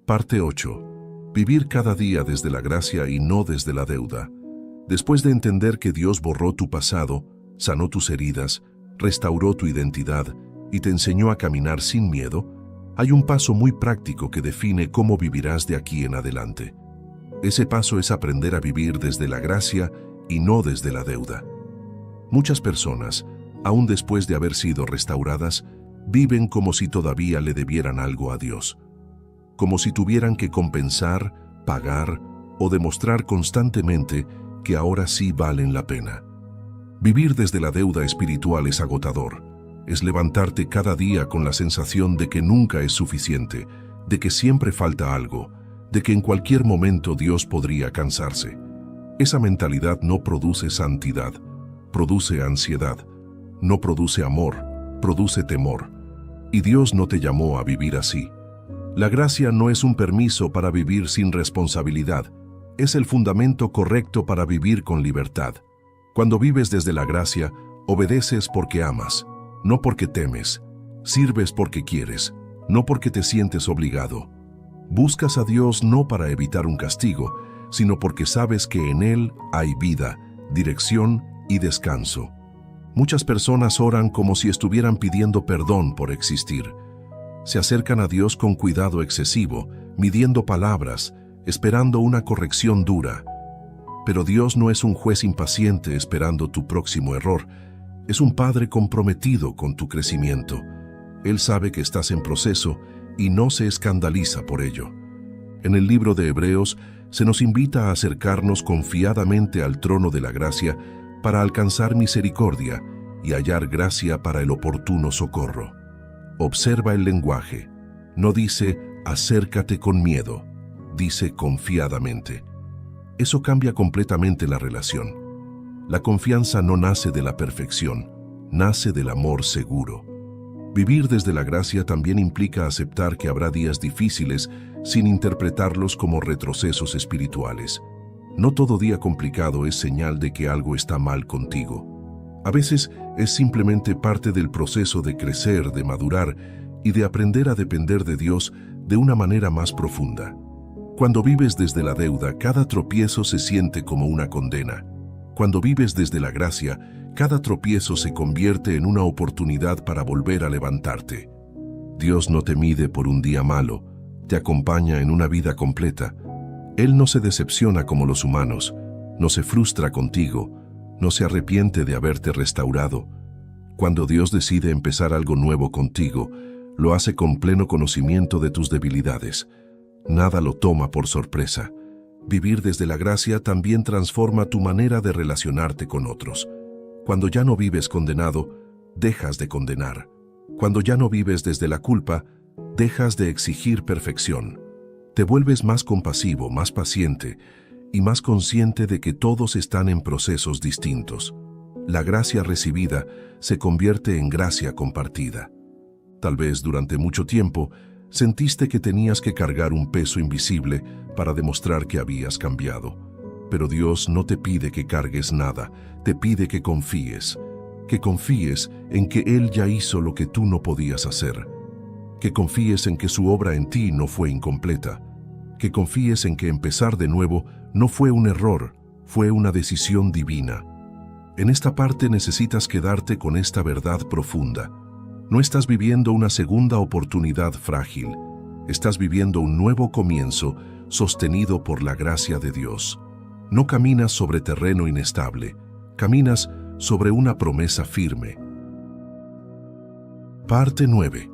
Parte 8. Vivir cada día desde la gracia y no desde la deuda. Después de entender que Dios borró tu pasado, sanó tus heridas, restauró tu identidad y te enseñó a caminar sin miedo, hay un paso muy práctico que define cómo vivirás de aquí en adelante. Ese paso es aprender a vivir desde la gracia y no desde la deuda. Muchas personas, aún después de haber sido restauradas, viven como si todavía le debieran algo a Dios. Como si tuvieran que compensar, pagar o demostrar constantemente que ahora sí valen la pena. Vivir desde la deuda espiritual es agotador. Es levantarte cada día con la sensación de que nunca es suficiente, de que siempre falta algo, de que en cualquier momento Dios podría cansarse. Esa mentalidad no produce santidad, produce ansiedad, no produce amor, produce temor. Y Dios no te llamó a vivir así. La gracia no es un permiso para vivir sin responsabilidad, es el fundamento correcto para vivir con libertad. Cuando vives desde la gracia, obedeces porque amas, no porque temes, sirves porque quieres, no porque te sientes obligado. Buscas a Dios no para evitar un castigo, sino porque sabes que en Él hay vida, dirección y descanso. Muchas personas oran como si estuvieran pidiendo perdón por existir. Se acercan a Dios con cuidado excesivo, midiendo palabras, esperando una corrección dura. Pero Dios no es un juez impaciente esperando tu próximo error. Es un Padre comprometido con tu crecimiento. Él sabe que estás en proceso y no se escandaliza por ello. En el libro de Hebreos se nos invita a acercarnos confiadamente al trono de la gracia para alcanzar misericordia y hallar gracia para el oportuno socorro. Observa el lenguaje. No dice, acércate con miedo, dice confiadamente. Eso cambia completamente la relación. La confianza no nace de la perfección, nace del amor seguro. Vivir desde la gracia también implica aceptar que habrá días difíciles sin interpretarlos como retrocesos espirituales. No todo día complicado es señal de que algo está mal contigo. A veces es simplemente parte del proceso de crecer, de madurar y de aprender a depender de Dios de una manera más profunda. Cuando vives desde la deuda, cada tropiezo se siente como una condena. Cuando vives desde la gracia, cada tropiezo se convierte en una oportunidad para volver a levantarte. Dios no te mide por un día malo, te acompaña en una vida completa. Él no se decepciona como los humanos, no se frustra contigo, no se arrepiente de haberte restaurado. Cuando Dios decide empezar algo nuevo contigo, lo hace con pleno conocimiento de tus debilidades. Nada lo toma por sorpresa. Vivir desde la gracia también transforma tu manera de relacionarte con otros. Cuando ya no vives condenado, dejas de condenar. Cuando ya no vives desde la culpa, dejas de exigir perfección. Te vuelves más compasivo, más paciente y más consciente de que todos están en procesos distintos. La gracia recibida se convierte en gracia compartida. Tal vez durante mucho tiempo sentiste que tenías que cargar un peso invisible para demostrar que habías cambiado. Pero Dios no te pide que cargues nada, te pide que confíes en que Él ya hizo lo que tú no podías hacer, que confíes en que su obra en ti no fue incompleta, que confíes en que empezar de nuevo no fue un error, fue una decisión divina. En esta parte necesitas quedarte con esta verdad profunda. No estás viviendo una segunda oportunidad frágil, estás viviendo un nuevo comienzo sostenido por la gracia de Dios. No caminas sobre terreno inestable, caminas sobre una promesa firme. Parte 9.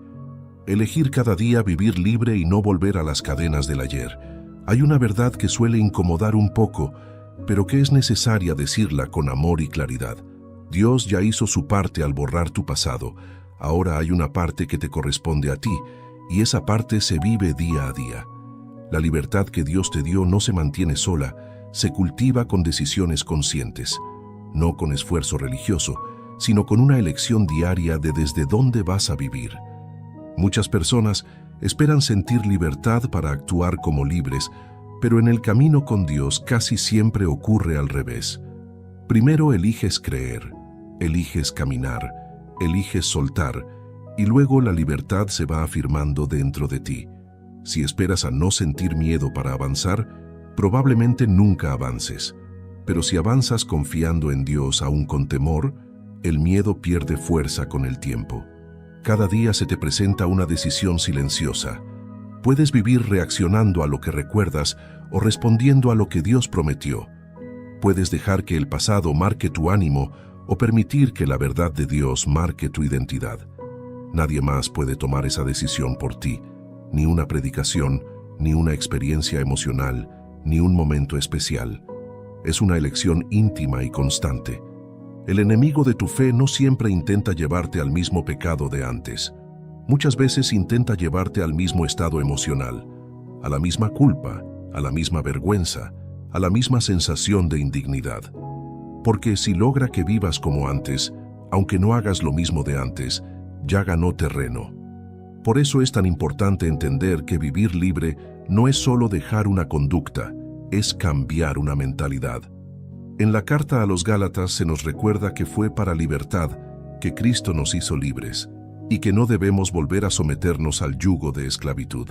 Elegir cada día vivir libre y no volver a las cadenas del ayer. Hay una verdad que suele incomodar un poco, pero que es necesaria decirla con amor y claridad. Dios ya hizo su parte al borrar tu pasado. Ahora hay una parte que te corresponde a ti, y esa parte se vive día a día. La libertad que Dios te dio no se mantiene sola, se cultiva con decisiones conscientes, no con esfuerzo religioso, sino con una elección diaria de desde dónde vas a vivir. Muchas personas esperan sentir libertad para actuar como libres, pero en el camino con Dios casi siempre ocurre al revés. Primero eliges creer, eliges caminar, eliges soltar, y luego la libertad se va afirmando dentro de ti. Si esperas a no sentir miedo para avanzar, probablemente nunca avances. Pero si avanzas confiando en Dios aún con temor, el miedo pierde fuerza con el tiempo. Cada día se te presenta una decisión silenciosa. Puedes vivir reaccionando a lo que recuerdas o respondiendo a lo que Dios prometió. Puedes dejar que el pasado marque tu ánimo o permitir que la verdad de Dios marque tu identidad. Nadie más puede tomar esa decisión por ti, ni una predicación, ni una experiencia emocional, ni un momento especial. Es una elección íntima y constante. El enemigo de tu fe no siempre intenta llevarte al mismo pecado de antes. Muchas veces intenta llevarte al mismo estado emocional, a la misma culpa, a la misma vergüenza, a la misma sensación de indignidad. Porque si logra que vivas como antes, aunque no hagas lo mismo de antes, ya ganó terreno. Por eso es tan importante entender que vivir libre no es solo dejar una conducta, es cambiar una mentalidad. En la carta a los Gálatas se nos recuerda que fue para libertad que Cristo nos hizo libres y que no debemos volver a someternos al yugo de esclavitud.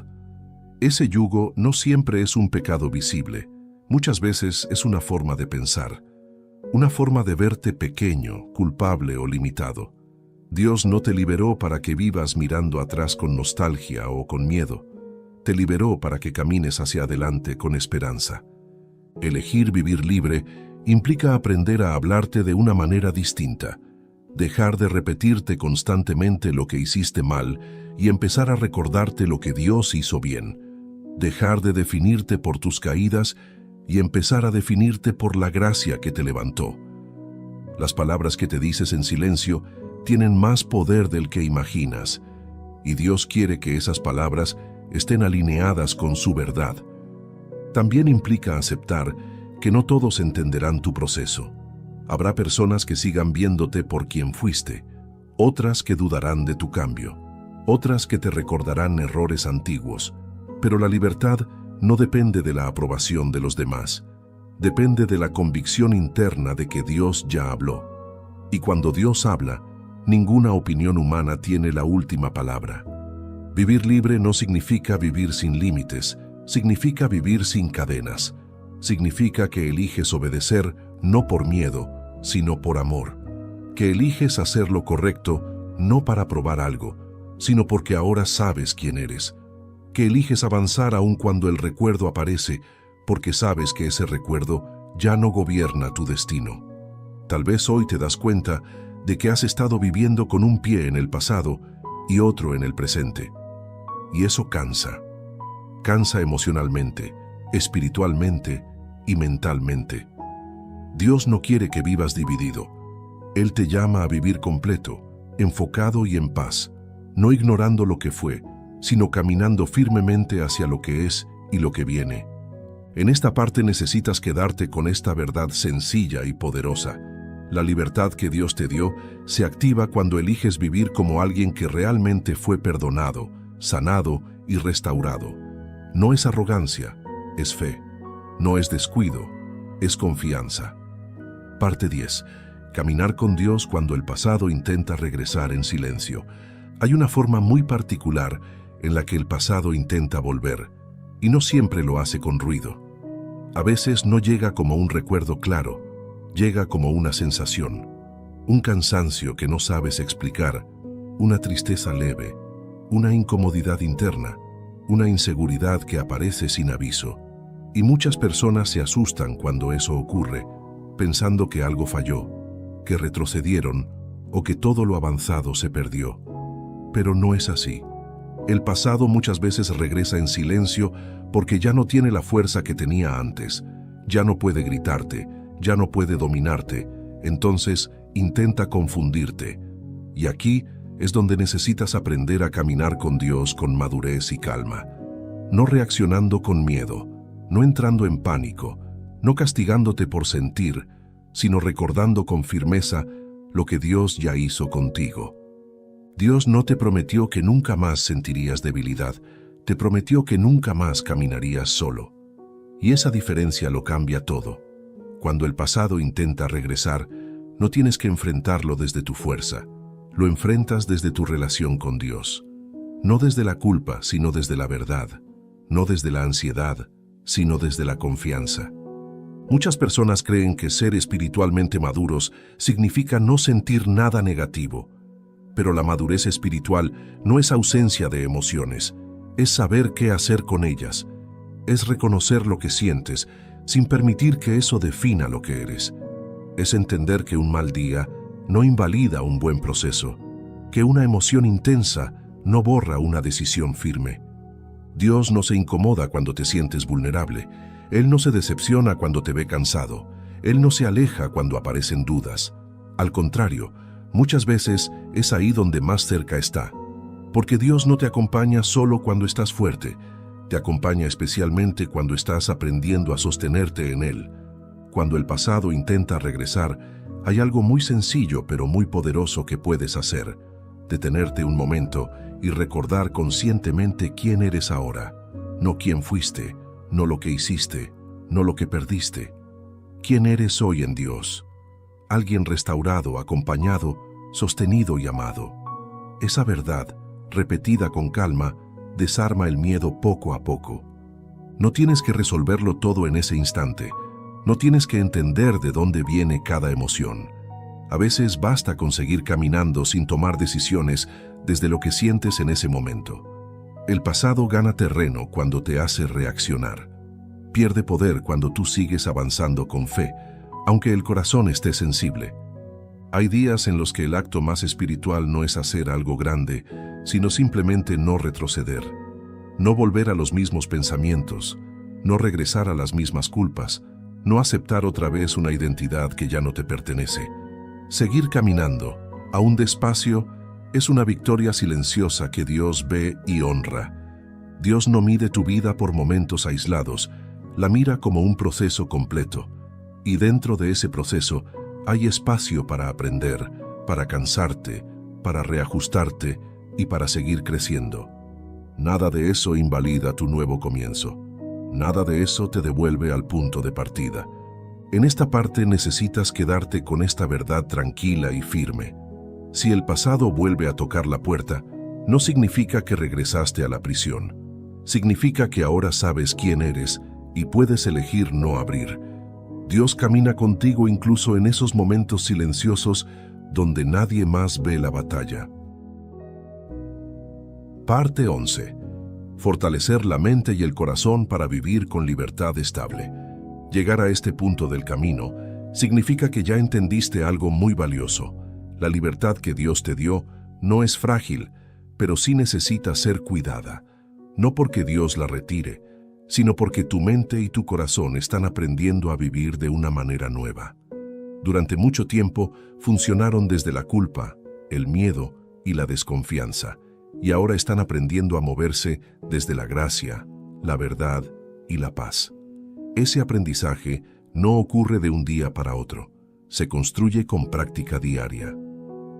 Ese yugo no siempre es un pecado visible, muchas veces es una forma de pensar, una forma de verte pequeño, culpable o limitado. Dios no te liberó para que vivas mirando atrás con nostalgia o con miedo. Te liberó para que camines hacia adelante con esperanza. Elegir vivir libre implica aprender a hablarte de una manera distinta, dejar de repetirte constantemente lo que hiciste mal y empezar a recordarte lo que Dios hizo bien, dejar de definirte por tus caídas y empezar a definirte por la gracia que te levantó. Las palabras que te dices en silencio tienen más poder del que imaginas, y Dios quiere que esas palabras estén alineadas con su verdad. También implica aceptar que no todos entenderán tu proceso. Habrá personas que sigan viéndote por quien fuiste, otras que dudarán de tu cambio, otras que te recordarán errores antiguos, pero la libertad no depende de la aprobación de los demás, depende de la convicción interna de que Dios ya habló. Y cuando Dios habla, ninguna opinión humana tiene la última palabra. Vivir libre no significa vivir sin límites, significa vivir sin cadenas. Significa que eliges obedecer no por miedo, sino por amor. Que eliges hacer lo correcto no para probar algo, sino porque ahora sabes quién eres. Que eliges avanzar aun cuando el recuerdo aparece, porque sabes que ese recuerdo ya no gobierna tu destino. Tal vez hoy te das cuenta de que has estado viviendo con un pie en el pasado y otro en el presente. Y eso cansa. Cansa emocionalmente, espiritualmente y mentalmente. Dios no quiere que vivas dividido. Él te llama a vivir completo, enfocado y en paz, no ignorando lo que fue, sino caminando firmemente hacia lo que es y lo que viene. En esta parte necesitas quedarte con esta verdad sencilla y poderosa. La libertad que Dios te dio se activa cuando eliges vivir como alguien que realmente fue perdonado, sanado y restaurado. No es arrogancia, es fe. No es descuido, es confianza. Parte 10. Caminar con Dios cuando el pasado intenta regresar en silencio. Hay una forma muy particular en la que el pasado intenta volver, y no siempre lo hace con ruido. A veces no llega como un recuerdo claro, llega como una sensación, un cansancio que no sabes explicar, una tristeza leve, una incomodidad interna, una inseguridad que aparece sin aviso. Y muchas personas se asustan cuando eso ocurre, pensando que algo falló, que retrocedieron o que todo lo avanzado se perdió. Pero no es así. El pasado muchas veces regresa en silencio porque ya no tiene la fuerza que tenía antes, ya no puede gritarte, ya no puede dominarte, entonces intenta confundirte. Y aquí es donde necesitas aprender a caminar con Dios con madurez y calma, no reaccionando con miedo, no entrando en pánico, no castigándote por sentir, sino recordando con firmeza lo que Dios ya hizo contigo. Dios no te prometió que nunca más sentirías debilidad, te prometió que nunca más caminarías solo. Y esa diferencia lo cambia todo. Cuando el pasado intenta regresar, no tienes que enfrentarlo desde tu fuerza, lo enfrentas desde tu relación con Dios. No desde la culpa, sino desde la verdad, no desde la ansiedad, sino desde la confianza. Muchas personas creen que ser espiritualmente maduros significa no sentir nada negativo, pero la madurez espiritual no es ausencia de emociones, es saber qué hacer con ellas, es reconocer lo que sientes sin permitir que eso defina lo que eres, es entender que un mal día no invalida un buen proceso, que una emoción intensa no borra una decisión firme. Dios no se incomoda cuando te sientes vulnerable, Él no se decepciona cuando te ve cansado, Él no se aleja cuando aparecen dudas. Al contrario, muchas veces es ahí donde más cerca está, porque Dios no te acompaña solo cuando estás fuerte, te acompaña especialmente cuando estás aprendiendo a sostenerte en Él. Cuando el pasado intenta regresar, hay algo muy sencillo pero muy poderoso que puedes hacer: detenerte un momento y recordar conscientemente quién eres ahora, no quién fuiste, no lo que hiciste, no lo que perdiste. ¿Quién eres hoy en Dios? Alguien restaurado, acompañado, sostenido y amado. Esa verdad, repetida con calma, desarma el miedo poco a poco. No tienes que resolverlo todo en ese instante. No tienes que entender de dónde viene cada emoción. A veces basta con seguir caminando sin tomar decisiones desde lo que sientes en ese momento. El pasado gana terreno cuando te hace reaccionar. Pierde poder cuando tú sigues avanzando con fe, aunque el corazón esté sensible. Hay días en los que el acto más espiritual no es hacer algo grande, sino simplemente no retroceder, no volver a los mismos pensamientos, no regresar a las mismas culpas, no aceptar otra vez una identidad que ya no te pertenece. Seguir caminando, aún despacio, es una victoria silenciosa que Dios ve y honra. Dios no mide tu vida por momentos aislados, la mira como un proceso completo. Y dentro de ese proceso hay espacio para aprender, para cansarte, para reajustarte y para seguir creciendo. Nada de eso invalida tu nuevo comienzo. Nada de eso te devuelve al punto de partida. En esta parte necesitas quedarte con esta verdad tranquila y firme. Si el pasado vuelve a tocar la puerta, no significa que regresaste a la prisión. Significa que ahora sabes quién eres y puedes elegir no abrir. Dios camina contigo incluso en esos momentos silenciosos donde nadie más ve la batalla. Parte 11. Fortalecer la mente y el corazón para vivir con libertad estable. Llegar a este punto del camino significa que ya entendiste algo muy valioso. La libertad que Dios te dio no es frágil, pero sí necesita ser cuidada. No porque Dios la retire, sino porque tu mente y tu corazón están aprendiendo a vivir de una manera nueva. Durante mucho tiempo funcionaron desde la culpa, el miedo y la desconfianza, y ahora están aprendiendo a moverse desde la gracia, la verdad y la paz. Ese aprendizaje no ocurre de un día para otro, se construye con práctica diaria.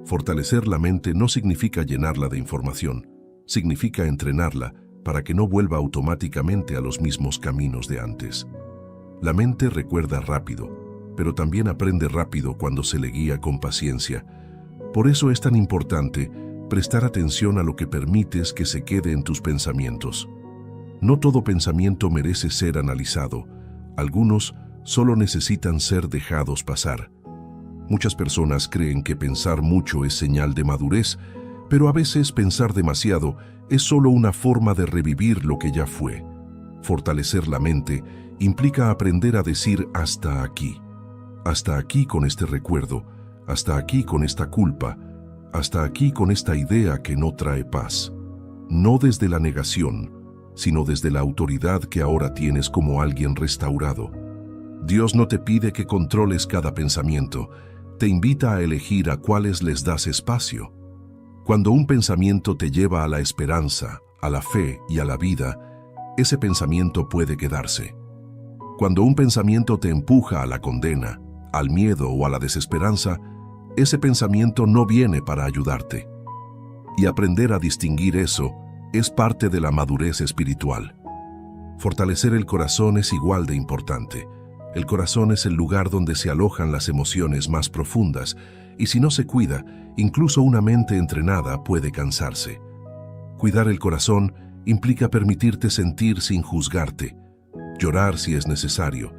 Fortalecer la mente no significa llenarla de información, significa entrenarla para que no vuelva automáticamente a los mismos caminos de antes. La mente recuerda rápido, pero también aprende rápido cuando se le guía con paciencia. Por eso es tan importante prestar atención a lo que permites que se quede en tus pensamientos. No todo pensamiento merece ser analizado, algunos solo necesitan ser dejados pasar. Muchas personas creen que pensar mucho es señal de madurez, pero a veces pensar demasiado es solo una forma de revivir lo que ya fue. Fortalecer la mente implica aprender a decir hasta aquí con este recuerdo, hasta aquí con esta culpa, hasta aquí con esta idea que no trae paz. No desde la negación, sino desde la autoridad que ahora tienes como alguien restaurado. Dios no te pide que controles cada pensamiento, te invita a elegir a cuáles les das espacio. Cuando un pensamiento te lleva a la esperanza, a la fe y a la vida, ese pensamiento puede quedarse. Cuando un pensamiento te empuja a la condena, al miedo o a la desesperanza, ese pensamiento no viene para ayudarte. Y aprender a distinguir eso es parte de la madurez espiritual. Fortalecer el corazón es igual de importante. El corazón es el lugar donde se alojan las emociones más profundas, y si no se cuida, incluso una mente entrenada puede cansarse. Cuidar el corazón implica permitirte sentir sin juzgarte, llorar si es necesario,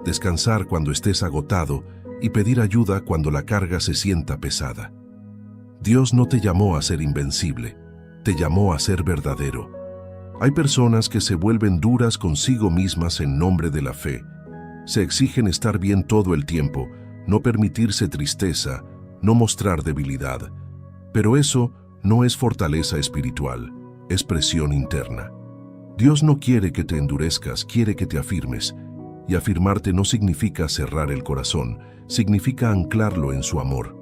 descansar cuando estés agotado y pedir ayuda cuando la carga se sienta pesada. Dios no te llamó a ser invencible, te llamó a ser verdadero. Hay personas que se vuelven duras consigo mismas en nombre de la fe. Se exigen estar bien todo el tiempo, no permitirse tristeza, no mostrar debilidad. Pero eso no es fortaleza espiritual, es presión interna. Dios no quiere que te endurezcas, quiere que te afirmes. Y afirmarte no significa cerrar el corazón, significa anclarlo en su amor.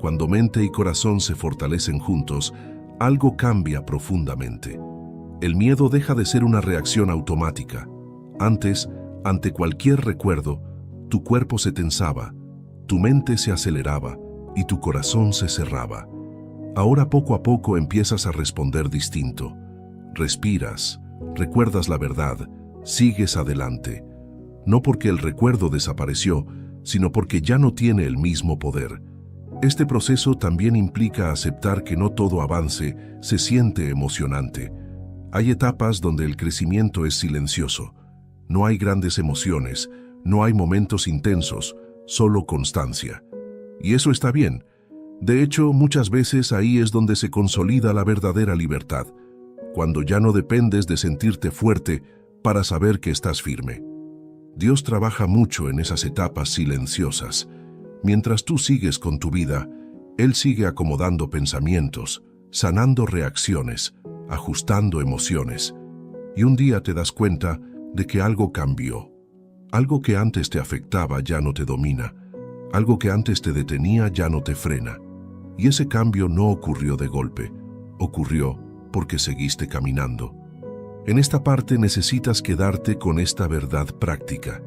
Cuando mente y corazón se fortalecen juntos, algo cambia profundamente. El miedo deja de ser una reacción automática. Antes, ante cualquier recuerdo, tu cuerpo se tensaba, tu mente se aceleraba y tu corazón se cerraba. Ahora poco a poco empiezas a responder distinto. Respiras, recuerdas la verdad, sigues adelante. No porque el recuerdo desapareció, sino porque ya no tiene el mismo poder. Este proceso también implica aceptar que no todo avance se siente emocionante. Hay etapas donde el crecimiento es silencioso. No hay grandes emociones, no hay momentos intensos, solo constancia. Y eso está bien. De hecho, muchas veces ahí es donde se consolida la verdadera libertad, cuando ya no dependes de sentirte fuerte para saber que estás firme. Dios trabaja mucho en esas etapas silenciosas. Mientras tú sigues con tu vida, Él sigue acomodando pensamientos, sanando reacciones, ajustando emociones. Y un día te das cuenta de que algo cambió. Algo que antes te afectaba ya no te domina. Algo que antes te detenía ya no te frena. Y ese cambio no ocurrió de golpe. Ocurrió porque seguiste caminando. En esta parte necesitas quedarte con esta verdad práctica.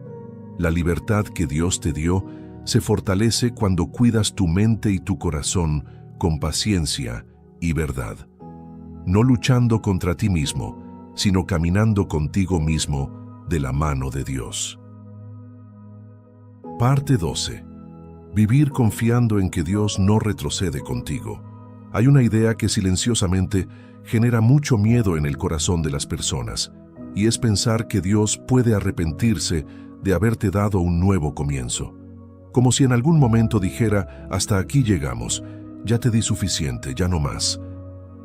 La libertad que Dios te dio se fortalece cuando cuidas tu mente y tu corazón con paciencia y verdad. No luchando contra ti mismo, sino caminando contigo mismo de la mano de Dios. Parte 12. Vivir confiando en que Dios no retrocede contigo. Hay una idea que silenciosamente genera mucho miedo en el corazón de las personas, y es pensar que Dios puede arrepentirse de haberte dado un nuevo comienzo. Como si en algún momento dijera, hasta aquí llegamos, ya te di suficiente, ya no más.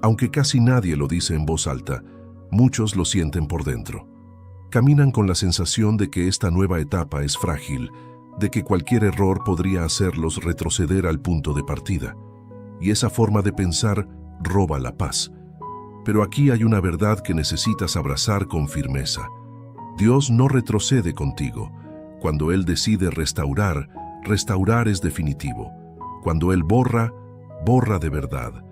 Aunque casi nadie lo dice en voz alta, muchos lo sienten por dentro. Caminan con la sensación de que esta nueva etapa es frágil, de que cualquier error podría hacerlos retroceder al punto de partida. Y esa forma de pensar roba la paz. Pero aquí hay una verdad que necesitas abrazar con firmeza. Dios no retrocede contigo. Cuando Él decide restaurar, restaurar es definitivo. Cuando Él borra, borra de verdad.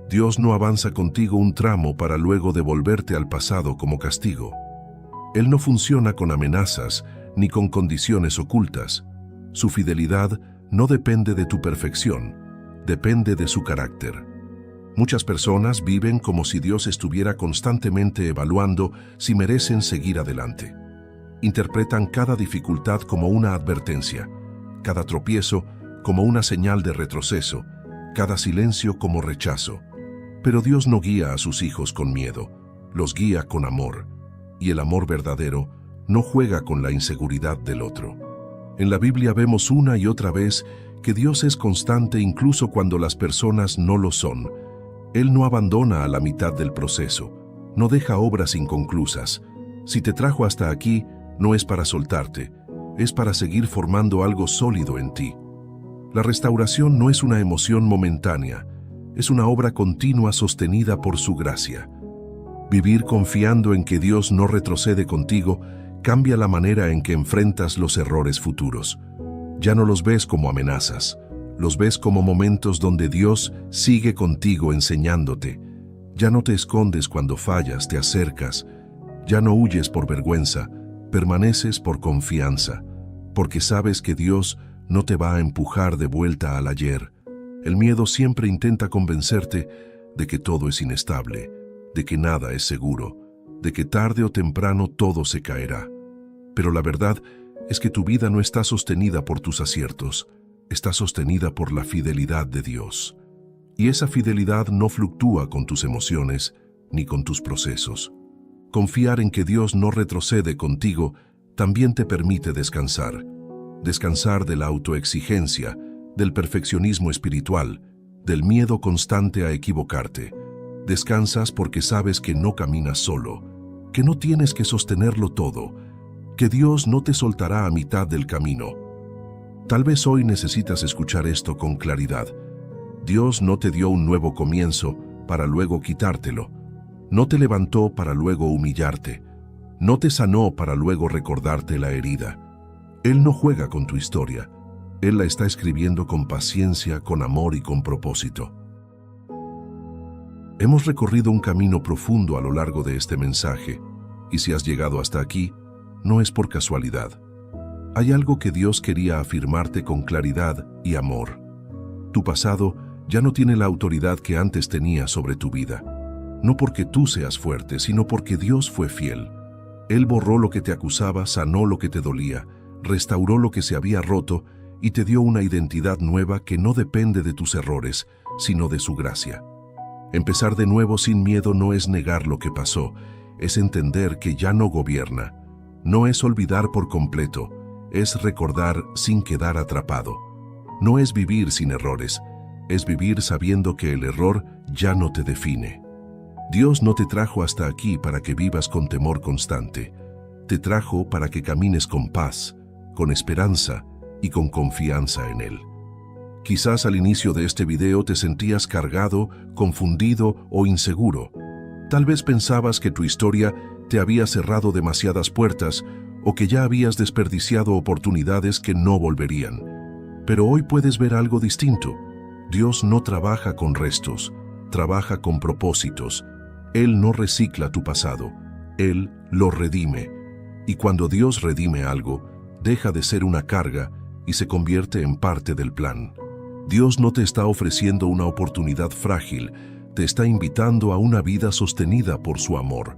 Dios no avanza contigo un tramo para luego devolverte al pasado como castigo. Él no funciona con amenazas ni con condiciones ocultas. Su fidelidad no depende de tu perfección, depende de su carácter. Muchas personas viven como si Dios estuviera constantemente evaluando si merecen seguir adelante. Interpretan cada dificultad como una advertencia, cada tropiezo como una señal de retroceso, cada silencio como rechazo. Pero Dios no guía a sus hijos con miedo, los guía con amor. Y el amor verdadero no juega con la inseguridad del otro. En la Biblia vemos una y otra vez que Dios es constante incluso cuando las personas no lo son. Él no abandona a la mitad del proceso, no deja obras inconclusas. Si te trajo hasta aquí, no es para soltarte, es para seguir formando algo sólido en ti. La restauración no es una emoción momentánea, es una obra continua sostenida por su gracia. Vivir confiando en que Dios no retrocede contigo cambia la manera en que enfrentas los errores futuros. Ya no los ves como amenazas, los ves como momentos donde Dios sigue contigo enseñándote. Ya no te escondes cuando fallas, te acercas. Ya no huyes por vergüenza, permaneces por confianza, porque sabes que Dios no te va a empujar de vuelta al ayer. El miedo siempre intenta convencerte de que todo es inestable, de que nada es seguro, de que tarde o temprano todo se caerá. Pero la verdad es que tu vida no está sostenida por tus aciertos, está sostenida por la fidelidad de Dios. Y esa fidelidad no fluctúa con tus emociones ni con tus procesos. Confiar en que Dios no retrocede contigo también te permite descansar. Descansar de la autoexigencia, del perfeccionismo espiritual, del miedo constante a equivocarte. Descansas porque sabes que no caminas solo, que no tienes que sostenerlo todo, que Dios no te soltará a mitad del camino. Tal vez hoy necesitas escuchar esto con claridad. Dios no te dio un nuevo comienzo para luego quitártelo. No te levantó para luego humillarte. No te sanó para luego recordarte la herida. Él no juega con tu historia. Él la está escribiendo con paciencia, con amor y con propósito. Hemos recorrido un camino profundo a lo largo de este mensaje, y si has llegado hasta aquí, no es por casualidad. Hay algo que Dios quería afirmarte con claridad y amor. Tu pasado ya no tiene la autoridad que antes tenía sobre tu vida. No porque tú seas fuerte, sino porque Dios fue fiel. Él borró lo que te acusaba, sanó lo que te dolía, restauró lo que se había roto y te dio una identidad nueva que no depende de tus errores, sino de su gracia. Empezar de nuevo sin miedo no es negar lo que pasó, es entender que ya no gobierna. No es olvidar por completo, es recordar sin quedar atrapado. No es vivir sin errores, es vivir sabiendo que el error ya no te define. Dios no te trajo hasta aquí para que vivas con temor constante. Te trajo para que camines con paz, con esperanza y con confianza en Él. Quizás al inicio de este video te sentías cargado, confundido o inseguro. Tal vez pensabas que tu historia te había cerrado demasiadas puertas o que ya habías desperdiciado oportunidades que no volverían. Pero hoy puedes ver algo distinto. Dios no trabaja con restos, trabaja con propósitos. Él no recicla tu pasado, Él lo redime. Y cuando Dios redime algo, deja de ser una carga y se convierte en parte del plan. Dios no te está ofreciendo una oportunidad frágil, te está invitando a una vida sostenida por su amor.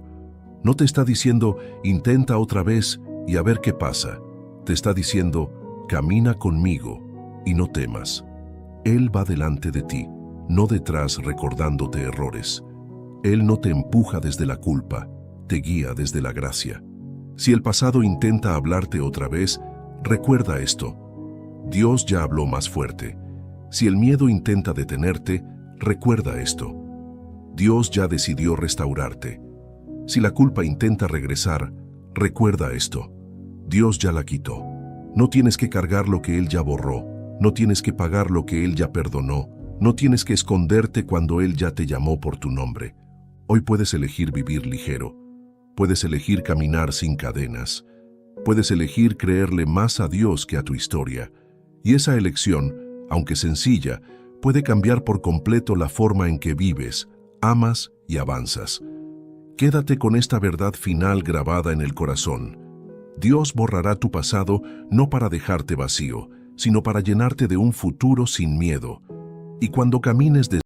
No te está diciendo, intenta otra vez y a ver qué pasa. Te está diciendo, camina conmigo y no temas. Él va delante de ti, no detrás recordándote errores. Él no te empuja desde la culpa, te guía desde la gracia. Si el pasado intenta hablarte otra vez, recuerda esto. Dios ya habló más fuerte. Si el miedo intenta detenerte, recuerda esto. Dios ya decidió restaurarte. Si la culpa intenta regresar, Recuerda esto. Dios ya la quitó. No tienes que cargar lo que Él ya borró. No tienes que pagar lo que Él ya perdonó. No tienes que esconderte cuando Él ya te llamó por tu nombre. Hoy puedes elegir vivir ligero. Puedes elegir caminar sin cadenas. Puedes elegir creerle más a Dios que a tu historia. Y esa elección, aunque sencilla, puede cambiar por completo la forma en que vives, amas y avanzas. Quédate con esta verdad final grabada en el corazón. Dios borrará tu pasado no para dejarte vacío, sino para llenarte de un futuro sin miedo. Y cuando camines